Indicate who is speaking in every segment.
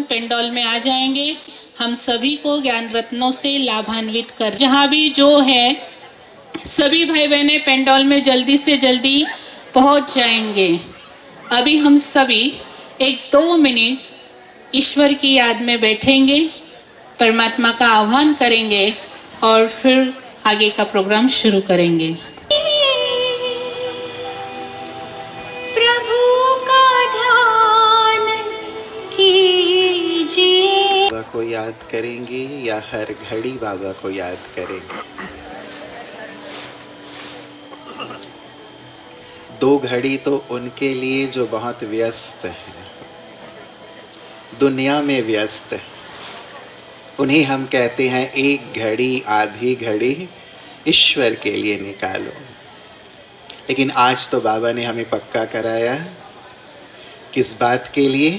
Speaker 1: पेंडोल में आ जाएंगे, हम सभी को ज्ञान रत्नों से लाभान्वित कर। जहाँ भी जो है सभी भाई बहनें पेंडोल में जल्दी से जल्दी पहुँच जाएंगे। अभी हम सभी 1-2 मिनट ईश्वर की याद में बैठेंगे, परमात्मा का आह्वान करेंगे और फिर आगे का प्रोग्राम शुरू करेंगे।
Speaker 2: प्रभु का ध्यान कीजिए।
Speaker 3: बाबा को याद करेंगे या हर घड़ी बाबा को याद करेंगे? 2 घड़ी तो उनके लिए जो बहुत व्यस्त है, दुनिया में व्यस्त है, उन्हें हम कहते हैं 1 घड़ी आधी घड़ी ईश्वर के लिए निकालो। लेकिन आज तो बाबा ने हमें पक्का कराया, किस बात के लिए?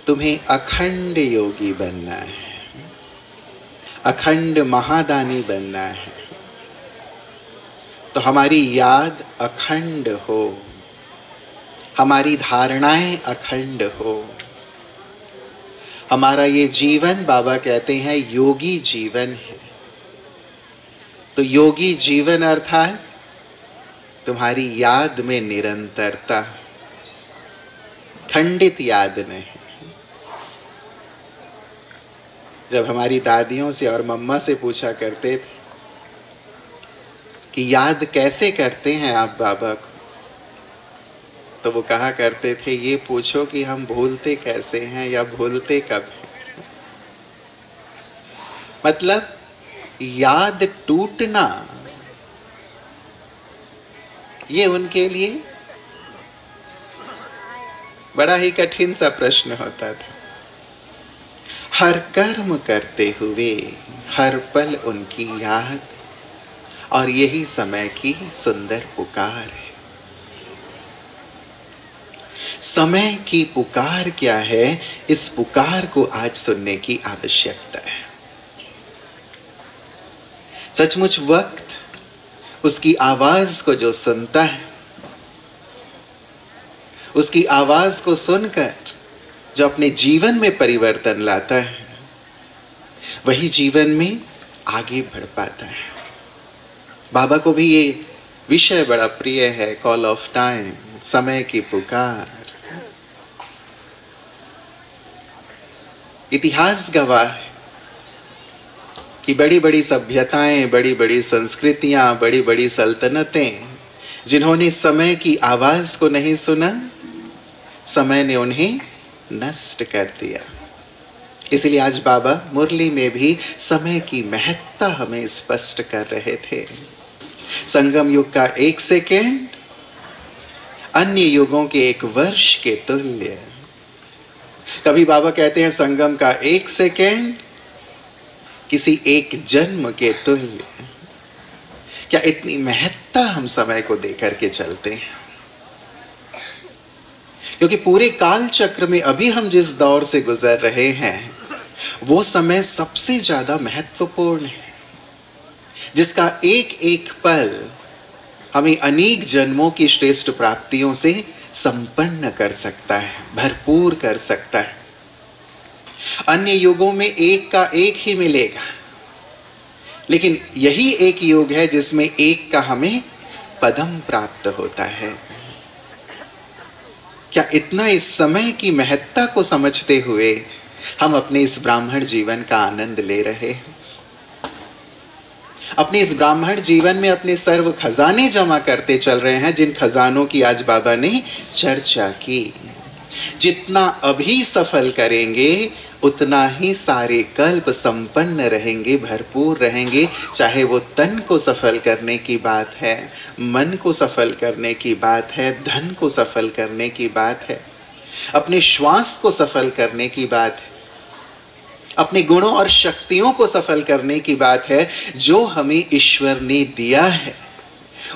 Speaker 3: तुम्हें अखंड योगी बनना है, अखंड महादानी बनना है। तो हमारी याद अखंड हो, हमारी धारणाएं अखंड हो, हमारा ये जीवन बाबा कहते हैं योगी जीवन है। तो योगी जीवन अर्थात तुम्हारी याद में निरंतरता, खंडित याद नहीं। जब हमारी दादियों से और मम्मा से पूछा करते थे कि याद कैसे करते हैं आप बाबा को, तो वो कहा करते थे, ये पूछो कि हम भूलते कैसे हैं या भूलते कब हैं। मतलब याद टूटना ये उनके लिए बड़ा ही कठिन सा प्रश्न होता था। हर कर्म करते हुए हर पल उनकी याद, और यही समय की सुंदर पुकार है। समय की पुकार क्या है? इस पुकार को आज सुनने की आवश्यकता है। सचमुच वक्त उसकी आवाज को जो सुनता है, उसकी आवाज को सुनकर जो अपने जीवन में परिवर्तन लाता है, वही जीवन में आगे बढ़ पाता है। बाबा को भी ये विषय बड़ा प्रिय है, कॉल ऑफ टाइम, समय की पुकार। इतिहास गवाह है कि बड़ी बड़ी सभ्यताएं, बड़ी बड़ी संस्कृतियां, बड़ी बड़ी सल्तनतें, जिन्होंने समय की आवाज को नहीं सुना, समय ने उन्हें नष्ट कर दिया। इसलिए आज बाबा मुरली में भी समय की महत्ता हमें स्पष्ट कर रहे थे। संगम युग का 1 सेकेंड अन्य युगों के 1 वर्ष के तुल्य। कभी बाबा कहते हैं संगम का 1 सेकेंड किसी 1 जन्म के तुल्य। क्या इतनी महत्ता हम समय को देकर के चलते हैं? क्योंकि पूरे काल चक्र में अभी हम जिस दौर से गुजर रहे हैं, वो समय सबसे ज्यादा महत्वपूर्ण है, जिसका एक एक पल हमें अनेक जन्मों की श्रेष्ठ प्राप्तियों से संपन्न कर सकता है, भरपूर कर सकता है। अन्य युगों में 1 का 1 ही मिलेगा, लेकिन यही एक युग है जिसमें 1 का हमें पदम प्राप्त होता है। क्या इतना इस समय की महत्ता को समझते हुए हम अपने इस ब्राह्मण जीवन का आनंद ले रहे हैं? अपने इस ब्राह्मण जीवन में अपने सर्व खजाने जमा करते चल रहे हैं, जिन खजानों की आज बाबा ने चर्चा की। जितना अभी सफल करेंगे उतना ही सारे कल्प संपन्न रहेंगे, भरपूर रहेंगे। चाहे वो तन को सफल करने की बात है, मन को सफल करने की बात है, धन को सफल करने की बात है, अपने श्वास को सफल करने की बात है, अपने गुणों और शक्तियों को सफल करने की बात है। जो हमें ईश्वर ने दिया है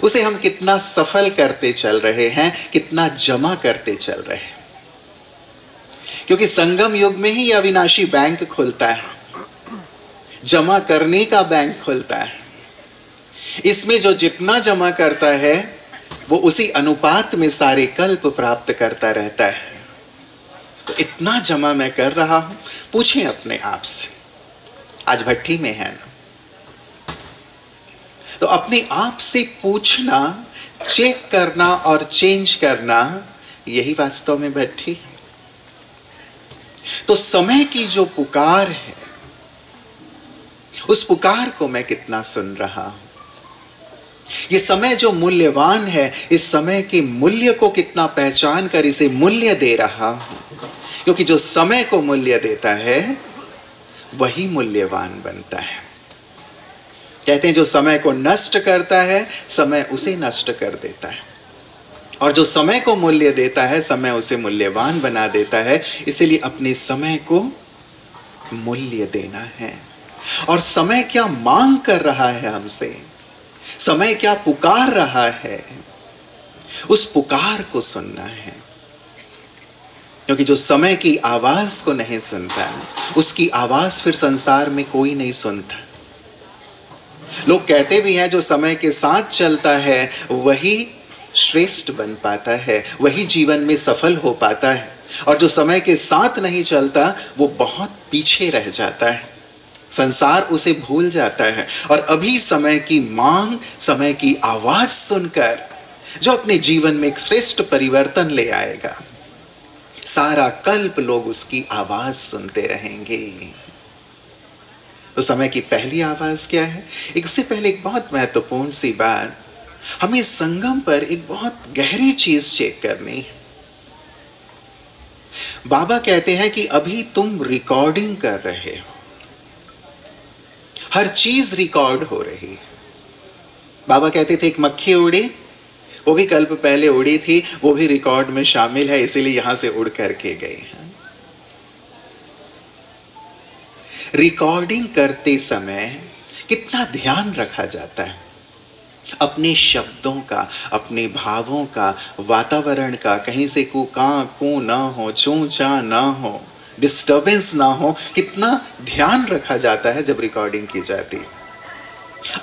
Speaker 3: उसे हम कितना सफल करते चल रहे हैं, कितना जमा करते चल रहे हैं। क्योंकि संगम युग में ही अविनाशी बैंक खुलता है, जमा करने का बैंक खुलता है। इसमें जो जितना जमा करता है वो उसी अनुपात में सारे कल्प प्राप्त करता रहता है। तो इतना जमा मैं कर रहा हूं, पूछें अपने आप से। आज भट्ठी में है ना, तो अपने आप से पूछना, चेक करना और चेंज करना, यही वास्तव में भट्ठी है। तो समय की जो पुकार है, उस पुकार को मैं कितना सुन रहा हूं। ये समय जो मूल्यवान है, इस समय के मूल्य को कितना पहचान कर इसे मूल्य दे रहा हूं। क्योंकि जो समय को मूल्य देता है वही मूल्यवान बनता है। कहते हैं जो समय को नष्ट करता है, समय उसे नष्ट कर देता है, और जो समय को मूल्य देता है, समय उसे मूल्यवान बना देता है। इसीलिए अपने समय को मूल्य देना है। और समय क्या मांग कर रहा है हमसे, समय क्या पुकार रहा है, उस पुकार को सुनना है। क्योंकि जो समय की आवाज को नहीं सुनता, उसकी आवाज फिर संसार में कोई नहीं सुनता। लोग कहते भी हैं जो समय के साथ चलता है वही श्रेष्ठ बन पाता है, वही जीवन में सफल हो पाता है, और जो समय के साथ नहीं चलता वो बहुत पीछे रह जाता है, संसार उसे भूल जाता है। और अभी समय की मांग, समय की आवाज सुनकर जो अपने जीवन में एक श्रेष्ठ परिवर्तन ले आएगा, सारा कल्प लोग उसकी आवाज सुनते रहेंगे। तो समय की पहली आवाज क्या है? उससे पहले एक बहुत महत्वपूर्ण सी बात, हमें संगम पर एक बहुत गहरी चीज चेक करनी है। बाबा कहते हैं कि अभी तुम रिकॉर्डिंग कर रहे हो, हर चीज रिकॉर्ड हो रही है। बाबा कहते थे एक मक्खी उड़ी, वो भी कल्प पहले उड़ी थी, वो भी रिकॉर्ड में शामिल है, इसीलिए यहां से उड़ करके गई है। रिकॉर्डिंग करते समय कितना ध्यान रखा जाता है अपने शब्दों का, अपने भावों का, वातावरण का, कहीं से कू कां कू ना हो, चूं चा ना हो, डिस्टर्बेंस ना हो, कितना ध्यान रखा जाता है जब रिकॉर्डिंग की जाती है।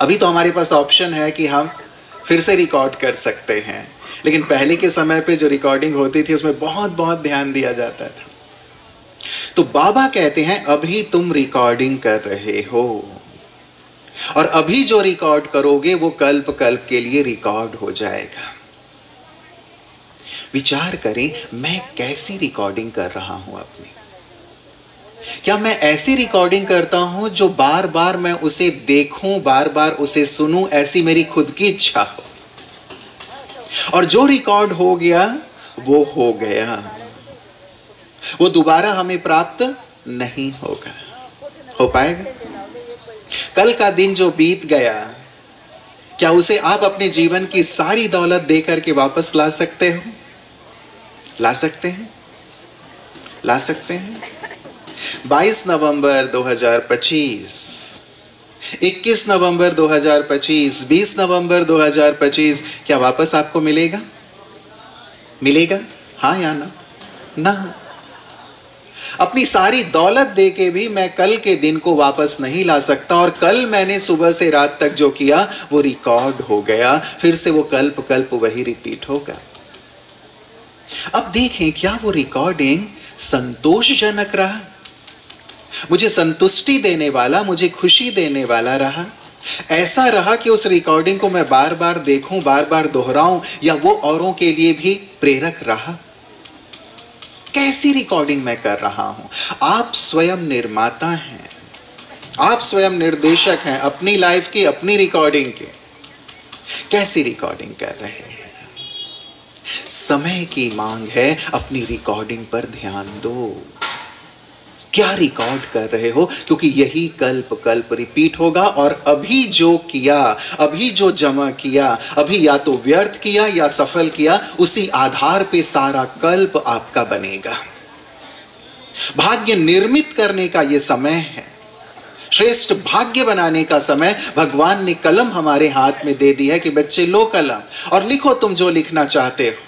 Speaker 3: अभी तो हमारे पास ऑप्शन है कि हम फिर से रिकॉर्ड कर सकते हैं, लेकिन पहले के समय पे जो रिकॉर्डिंग होती थी उसमें बहुत बहुत ध्यान दिया जाता था। तो बाबा कहते हैं अभी तुम रिकॉर्डिंग कर रहे हो, और अभी जो रिकॉर्ड करोगे वो कल्प कल्प के लिए रिकॉर्ड हो जाएगा। विचार करें, मैं कैसी रिकॉर्डिंग कर रहा हूं अपनी। क्या मैं ऐसी रिकॉर्डिंग करता हूं जो बार बार मैं उसे देखूं, बार बार उसे सुनूं, ऐसी मेरी खुद की इच्छा हो, और जो रिकॉर्ड हो गया वो हो गया, वो दोबारा हमें प्राप्त नहीं होगा, हो पाएगा? कल का दिन जो बीत गया, क्या उसे आप अपने जीवन की सारी दौलत देकर के वापस ला सकते हो? ला सकते हैं? ला सकते हैं? 22 नवंबर 2025, 21 नवंबर 2025, 20 नवंबर 2025, क्या वापस आपको मिलेगा? मिलेगा? हाँ या ना? ना। अपनी सारी दौलत देके भी मैं कल के दिन को वापस नहीं ला सकता, और कल मैंने सुबह से रात तक जो किया वो रिकॉर्ड हो गया, फिर से वो कल्प कल्प वही रिपीट होगा। अब देखें, क्या वो रिकॉर्डिंग संतोषजनक रहा, मुझे संतुष्टि देने वाला, मुझे खुशी देने वाला रहा? ऐसा रहा कि उस रिकॉर्डिंग को मैं बार बार देखूं, बार बार दोहराऊं, या वो औरों के लिए भी प्रेरक रहा? कैसी रिकॉर्डिंग मैं कर रहा हूं? आप स्वयं निर्माता हैं, आप स्वयं निर्देशक हैं अपनी लाइफ की, अपनी रिकॉर्डिंग के। कैसी रिकॉर्डिंग कर रहे हैं? समय की मांग है, अपनी रिकॉर्डिंग पर ध्यान दो। क्या रिकॉर्ड कर रहे हो? क्योंकि यही कल्प कल्प रिपीट होगा, और अभी जो किया, अभी जो जमा किया, अभी या तो व्यर्थ किया या सफल किया, उसी आधार पे सारा कल्प आपका बनेगा। भाग्य निर्मित करने का यह समय है, श्रेष्ठ भाग्य बनाने का समय। भगवान ने कलम हमारे हाथ में दे दी है कि बच्चे लो कलम और लिखो तुम जो लिखना चाहते हो।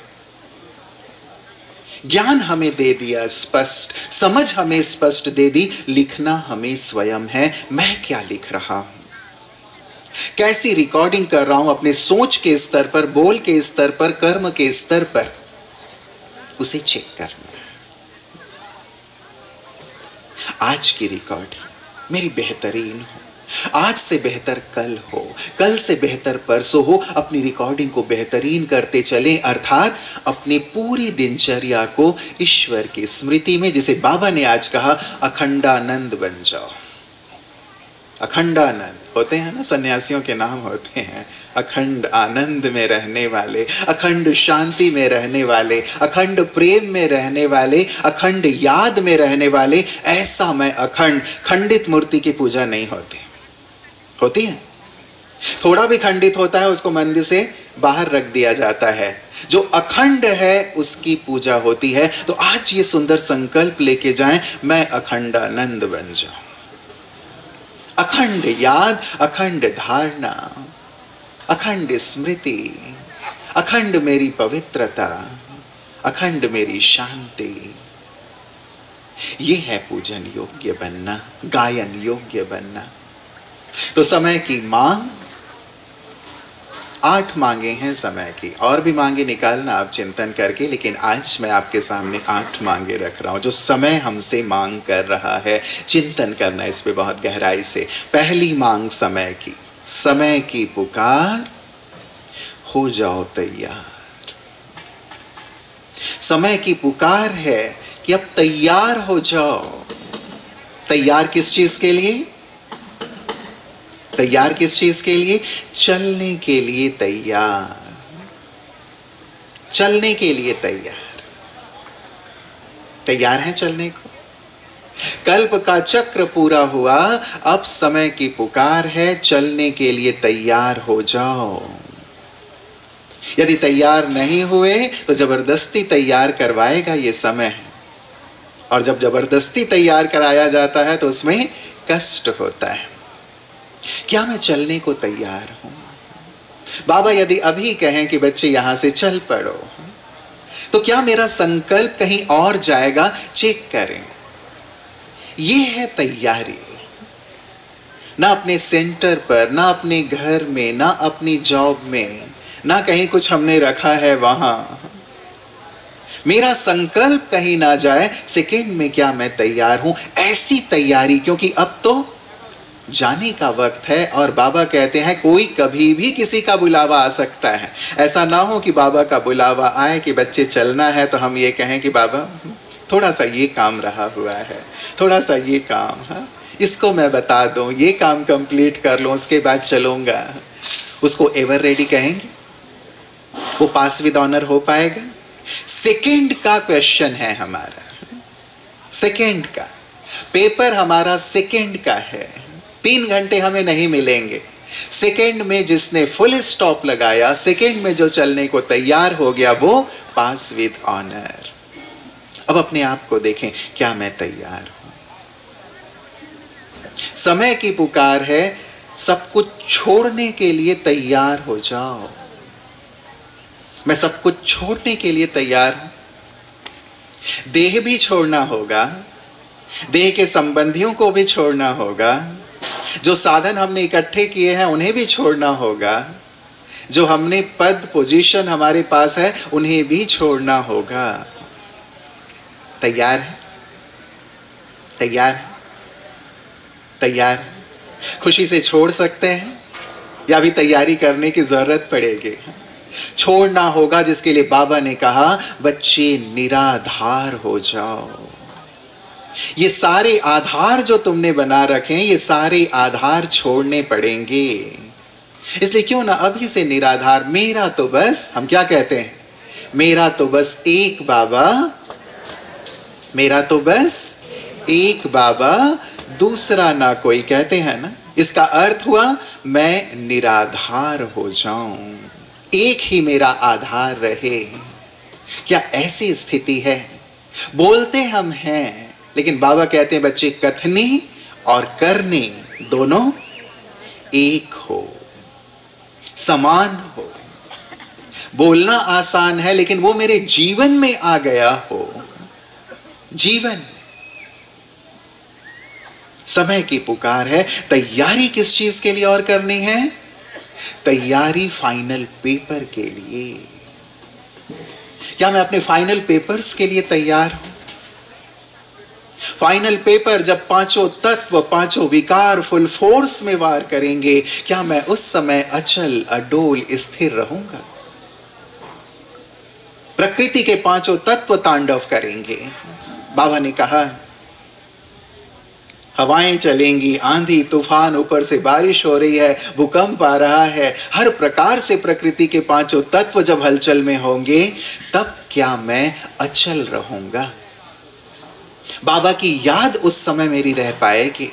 Speaker 3: ज्ञान हमें दे दिया स्पष्ट, समझ हमें स्पष्ट दे दी, लिखना हमें स्वयं है। मैं क्या लिख रहा हूं, कैसी रिकॉर्डिंग कर रहा हूं अपने सोच के स्तर पर, बोल के स्तर पर, कर्म के स्तर पर, उसे चेक करना। आज की रिकॉर्डिंग मेरी बेहतरीन हो, आज से बेहतर कल हो, कल से बेहतर परसों हो। अपनी रिकॉर्डिंग को बेहतरीन करते चलें, अर्थात अपनी पूरी दिनचर्या को ईश्वर की स्मृति में, जिसे बाबा ने आज कहा, अखंडानंद बन जाओ। अखंडानंद होते हैं ना, सन्यासियों के नाम होते हैं, अखंड आनंद में रहने वाले, अखंड शांति में रहने वाले, अखंड प्रेम में रहने वाले, अखंड याद में रहने वाले। ऐसा मैं अखंड, खंडित मूर्ति की पूजा नहीं होती, होती है थोड़ा भी खंडित होता है उसको मंदिर से बाहर रख दिया जाता है। जो अखंड है उसकी पूजा होती है। तो आज ये सुंदर संकल्प लेके जाएं, मैं अखंडानंद बन जाऊं। अखंड याद, अखंड धारणा, अखंड स्मृति, अखंड मेरी पवित्रता, अखंड मेरी शांति। ये है पूजन योग्य बनना, गायन योग्य बनना। तो समय की मांग, 8 मांगे हैं समय की, और भी मांगे निकालना आप चिंतन करके, लेकिन आज मैं आपके सामने 8 मांगे रख रहा हूं जो समय हमसे मांग कर रहा है। चिंतन करना इस पे बहुत गहराई से। पहली मांग समय की पुकार, हो जाओ तैयार। समय की पुकार है कि अब तैयार हो जाओ। तैयार किस चीज के लिए? तैयार किस चीज के लिए? चलने के लिए तैयार, चलने के लिए तैयार। तैयार हैं चलने को? कल्प का चक्र पूरा हुआ, अब समय की पुकार है, चलने के लिए तैयार हो जाओ। यदि तैयार नहीं हुए तो जबरदस्ती तैयार करवाएगा ये समय, और जब जबरदस्ती तैयार कराया जाता है तो उसमें कष्ट होता है। क्या मैं चलने को तैयार हूं? बाबा यदि अभी कहें कि बच्चे यहां से चल पड़ो, तो क्या मेरा संकल्प कहीं और जाएगा? चेक करें। यह है तैयारी। ना अपने सेंटर पर, ना अपने घर में, ना अपनी जॉब में, ना कहीं कुछ हमने रखा है वहां। मेरा संकल्प कहीं ना जाए, सेकंड में क्या मैं तैयार हूं? ऐसी तैयारी, क्योंकि अब तो जाने का वक्त है। और बाबा कहते हैं कोई कभी भी किसी का बुलावा आ सकता है। ऐसा ना हो कि बाबा का बुलावा आए कि बच्चे चलना है तो हम ये कहें कि बाबा थोड़ा सा ये काम रहा हुआ है, थोड़ा सा ये काम, हाँ इसको मैं बता दूं, ये काम कंप्लीट कर लूं, उसके बाद चलूंगा। उसको एवर रेडी कहेंगे? वो पास विद ऑनर हो पाएगा? सेकंड का क्वेश्चन है हमारा, सेकंड का पेपर हमारा सेकंड का है। 3 घंटे हमें नहीं मिलेंगे। सेकंड में जिसने फुल स्टॉप लगाया, सेकंड में जो चलने को तैयार हो गया, वो पास विद ऑनर। अब अपने आप को देखें, क्या मैं तैयार हूं? समय की पुकार है, सब कुछ छोड़ने के लिए तैयार हो जाओ। मैं सब कुछ छोड़ने के लिए तैयार हूं। देह भी छोड़ना होगा, देह के संबंधियों को भी छोड़ना होगा, जो साधन हमने इकट्ठे किए हैं उन्हें भी छोड़ना होगा, जो हमने पद पोजीशन हमारे पास है उन्हें भी छोड़ना होगा। तैयार है? तैयार है? तैयार? खुशी से छोड़ सकते हैं या भी तैयारी करने की जरूरत पड़ेगी? छोड़ना होगा, जिसके लिए बाबा ने कहा बच्चे निराधार हो जाओ। ये सारे आधार जो तुमने बना रखे हैं, ये सारे आधार छोड़ने पड़ेंगे। इसलिए क्यों ना अभी से निराधार, मेरा तो बस, हम क्या कहते हैं, मेरा तो बस एक बाबा, मेरा तो बस एक बाबा, दूसरा ना कोई, कहते हैं ना। इसका अर्थ हुआ मैं निराधार हो जाऊं, एक ही मेरा आधार रहे। क्या ऐसी स्थिति है? बोलते हम हैं, लेकिन बाबा कहते हैं बच्चे कथनी और करनी दोनों एक हो, समान हो। बोलना आसान है, लेकिन वो मेरे जीवन में आ गया हो। जीवन समय की पुकार है। तैयारी किस चीज के लिए और करनी है? तैयारी फाइनल पेपर के लिए। क्या मैं अपने फाइनल पेपर्स के लिए तैयार हूं? फाइनल पेपर जब पांचों तत्व, पांचों विकार फुल फोर्स में वार करेंगे, क्या मैं उस समय अचल अडोल स्थिर रहूंगा? प्रकृति के पांचों तत्व तांडव करेंगे। बाबा ने कहा हवाएं चलेंगी, आंधी तूफान, ऊपर से बारिश हो रही है, भूकंप आ रहा है, हर प्रकार से प्रकृति के पांचों तत्व जब हलचल में होंगे, तब क्या मैं अचल रहूंगा? बाबा की याद उस समय मेरी रह पाएगी?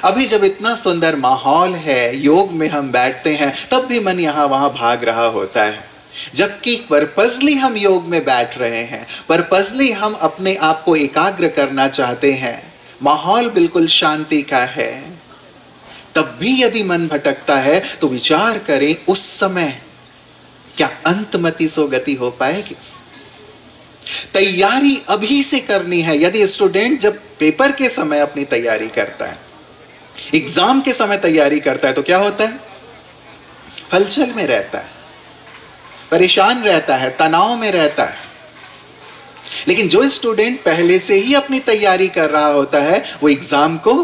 Speaker 3: अभी जब इतना सुंदर माहौल है, योग में हम बैठते हैं, तब भी मन यहां वहां भाग रहा होता है। जबकि पर्पसली हम योग में बैठ रहे हैं, पर्पसली हम अपने आप को एकाग्र करना चाहते हैं, माहौल बिल्कुल शांति का है, तब भी यदि मन भटकता है तो विचार करें उस समय क्या अंतमति सो गति हो पाएगी? तैयारी अभी से करनी है। यदि स्टूडेंट जब पेपर के समय अपनी तैयारी करता है, एग्जाम के समय तैयारी करता है, तो क्या होता है? हलचल में रहता है, परेशान रहता है, तनाव में रहता है। लेकिन जो स्टूडेंट पहले से ही अपनी तैयारी कर रहा होता है, वो एग्जाम को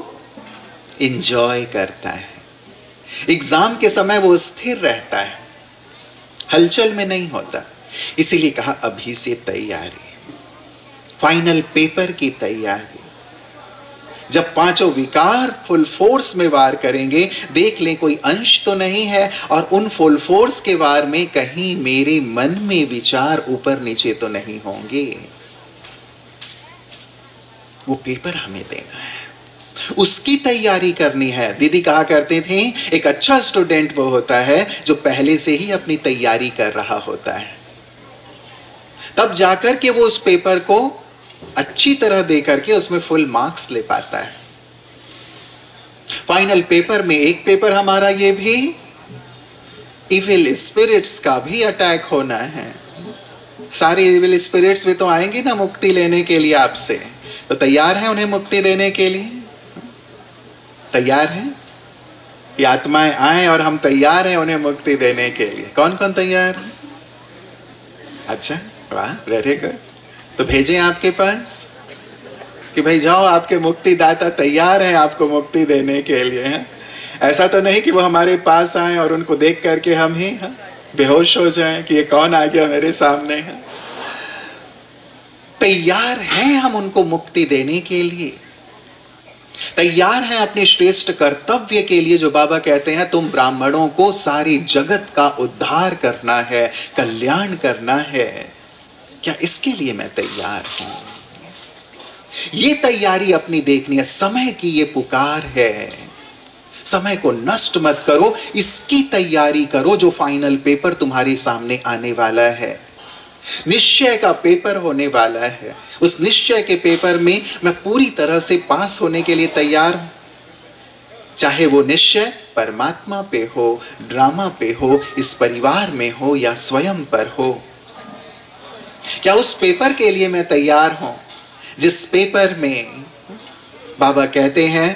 Speaker 3: एंजॉय करता है। एग्जाम के समय वो स्थिर रहता है, हलचल में नहीं होता। इसीलिए कहा अभी से तैयारी, फाइनल पेपर की तैयारी। जब पांचों विकार फुल फोर्स में वार करेंगे, देख लें कोई अंश तो नहीं है, और उन फुल फोर्स के वार में कहीं मेरे मन में विचार ऊपर नीचे तो नहीं होंगे। वो पेपर हमें देना है, उसकी तैयारी करनी है। दीदी कहा करते थे एक अच्छा स्टूडेंट वो होता है जो पहले से ही अपनी तैयारी कर रहा होता है, तब जाकर के वो उस पेपर को अच्छी तरह दे करके उसमें फुल मार्क्स ले पाता है। फाइनल पेपर में एक पेपर हमारा ये भी इविल स्पिरिट्स का भी अटैक होना है। सारे इविल स्पिरिट्स भी तो आएंगे ना मुक्ति लेने के लिए आपसे, तो तैयार हैं उन्हें मुक्ति देने के लिए? तैयार हैं? ये आत्माएं आए और हम तैयार हैं उन्हें मुक्ति देने के लिए। कौन कौन तैयार? अच्छा, वाह, वेरी गुड। तो भेजें आपके पास कि भाई जाओ, आपके मुक्तिदाता तैयार हैं आपको मुक्ति देने के लिए। हैं? ऐसा तो नहीं कि वो हमारे पास आए और उनको देख करके हम ही बेहोश हो जाएं कि ये कौन आ गया मेरे सामने है। तैयार हैं हम उनको मुक्ति देने के लिए, तैयार हैं अपने श्रेष्ठ कर्तव्य के लिए, जो बाबा कहते हैं तुम ब्राह्मणों को सारी जगत का उद्धार करना है, कल्याण करना है। क्या इसके लिए मैं तैयार हूं? ये तैयारी अपनी देखनी है। समय की ये पुकार है, समय को नष्ट मत करो, इसकी तैयारी करो। जो फाइनल पेपर तुम्हारे सामने आने वाला है, निश्चय का पेपर होने वाला है, उस निश्चय के पेपर में मैं पूरी तरह से पास होने के लिए तैयार हूं। चाहे वो निश्चय परमात्मा पे हो, ड्रामा पे हो, इस परिवार में हो या स्वयं पर हो। क्या उस पेपर के लिए मैं तैयार हूं जिस पेपर में बाबा कहते हैं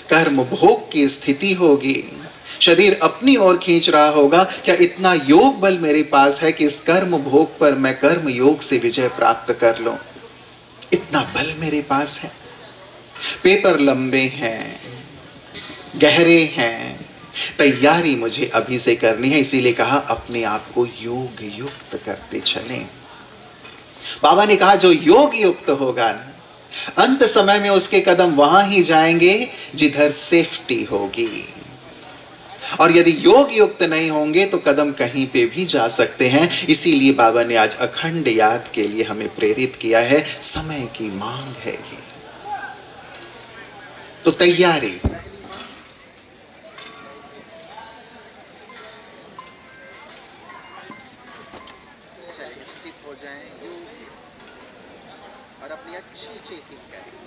Speaker 3: कर्म भोग की स्थिति होगी, शरीर अपनी ओर खींच रहा होगा? क्या इतना योग बल मेरे पास है कि इस कर्म भोग पर मैं कर्म योग से विजय प्राप्त कर लूं? इतना बल मेरे पास है? पेपर लंबे हैं, गहरे हैं, तैयारी मुझे अभी से करनी है। इसीलिए कहा अपने आप को योग युक्त करते चलें। बाबा ने कहा जो योग युक्त होगा ना, अंत समय में उसके कदम वहां ही जाएंगे जिधर सेफ्टी होगी, और यदि योग युक्त नहीं होंगे तो कदम कहीं पे भी जा सकते हैं। इसीलिए बाबा ने आज अखंड याद के लिए हमें प्रेरित किया है। समय की मांग है ये, तो तैयारी। स्थित हो जाएं और अपनी अच्छी चेकिंग करें।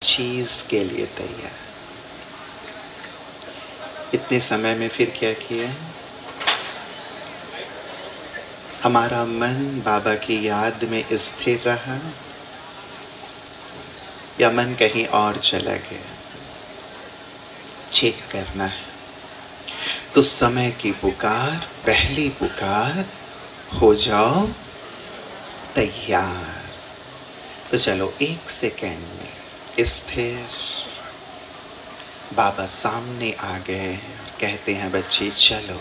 Speaker 3: चीज के लिए तैयार। इतने समय में फिर क्या किया? हमारा मन बाबा की याद में स्थिर रहा या मन कहीं और चला गया? चेक करना है। तो समय की पुकार, पहली पुकार हो जाओ तैयार। तो चलो 1 सेकेंड में स्थिर। बाबा सामने आ गए, कहते हैं बच्चे चलो।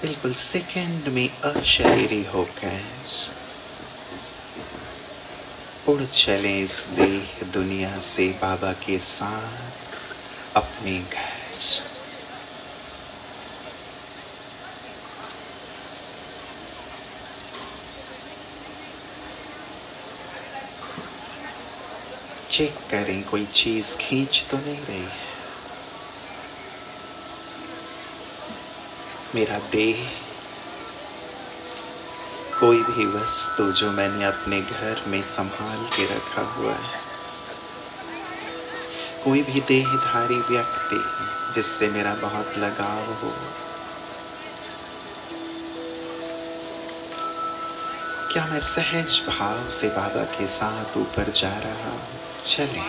Speaker 3: बिल्कुल सेकेंड में अशरीरी होकर उड़ चले इस देह दुनिया से बाबा के साथ अपने घर। चेक करें कोई चीज खींच तो नहीं रही है। मेरा देह, कोई भी वस्तु जो मैंने अपने घर में संभाल के रखा हुआ है, कोई भी देहधारी व्यक्ति जिससे मेरा बहुत लगाव हो, क्या मैं सहज भाव से बाबा के साथ ऊपर जा रहा हूँ? चले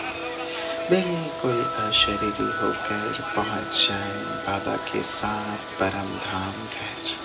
Speaker 3: बिल्कुल अशरीरी होकर पहुंच जाए बाबा के साथ परम धाम घर।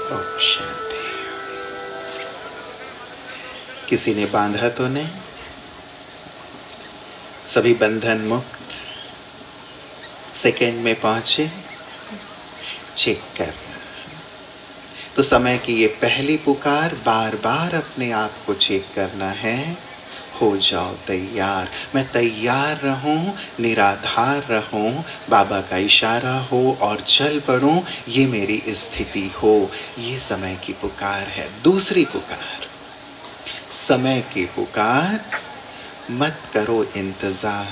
Speaker 3: ओम शांति। किसी ने बांधा तो नहीं? सभी बंधन मुक्त सेकेंड में पहुंचे? चेक करना। तो समय की ये पहली पुकार, बार बार अपने आप को चेक करना है। हो जाओ तैयार, मैं तैयार रहूं, निराधार रहूं, बाबा का इशारा हो और चल पड़ूं, ये मेरी स्थिति हो। ये समय की पुकार है। दूसरी पुकार, समय की पुकार, मत करो इंतजार,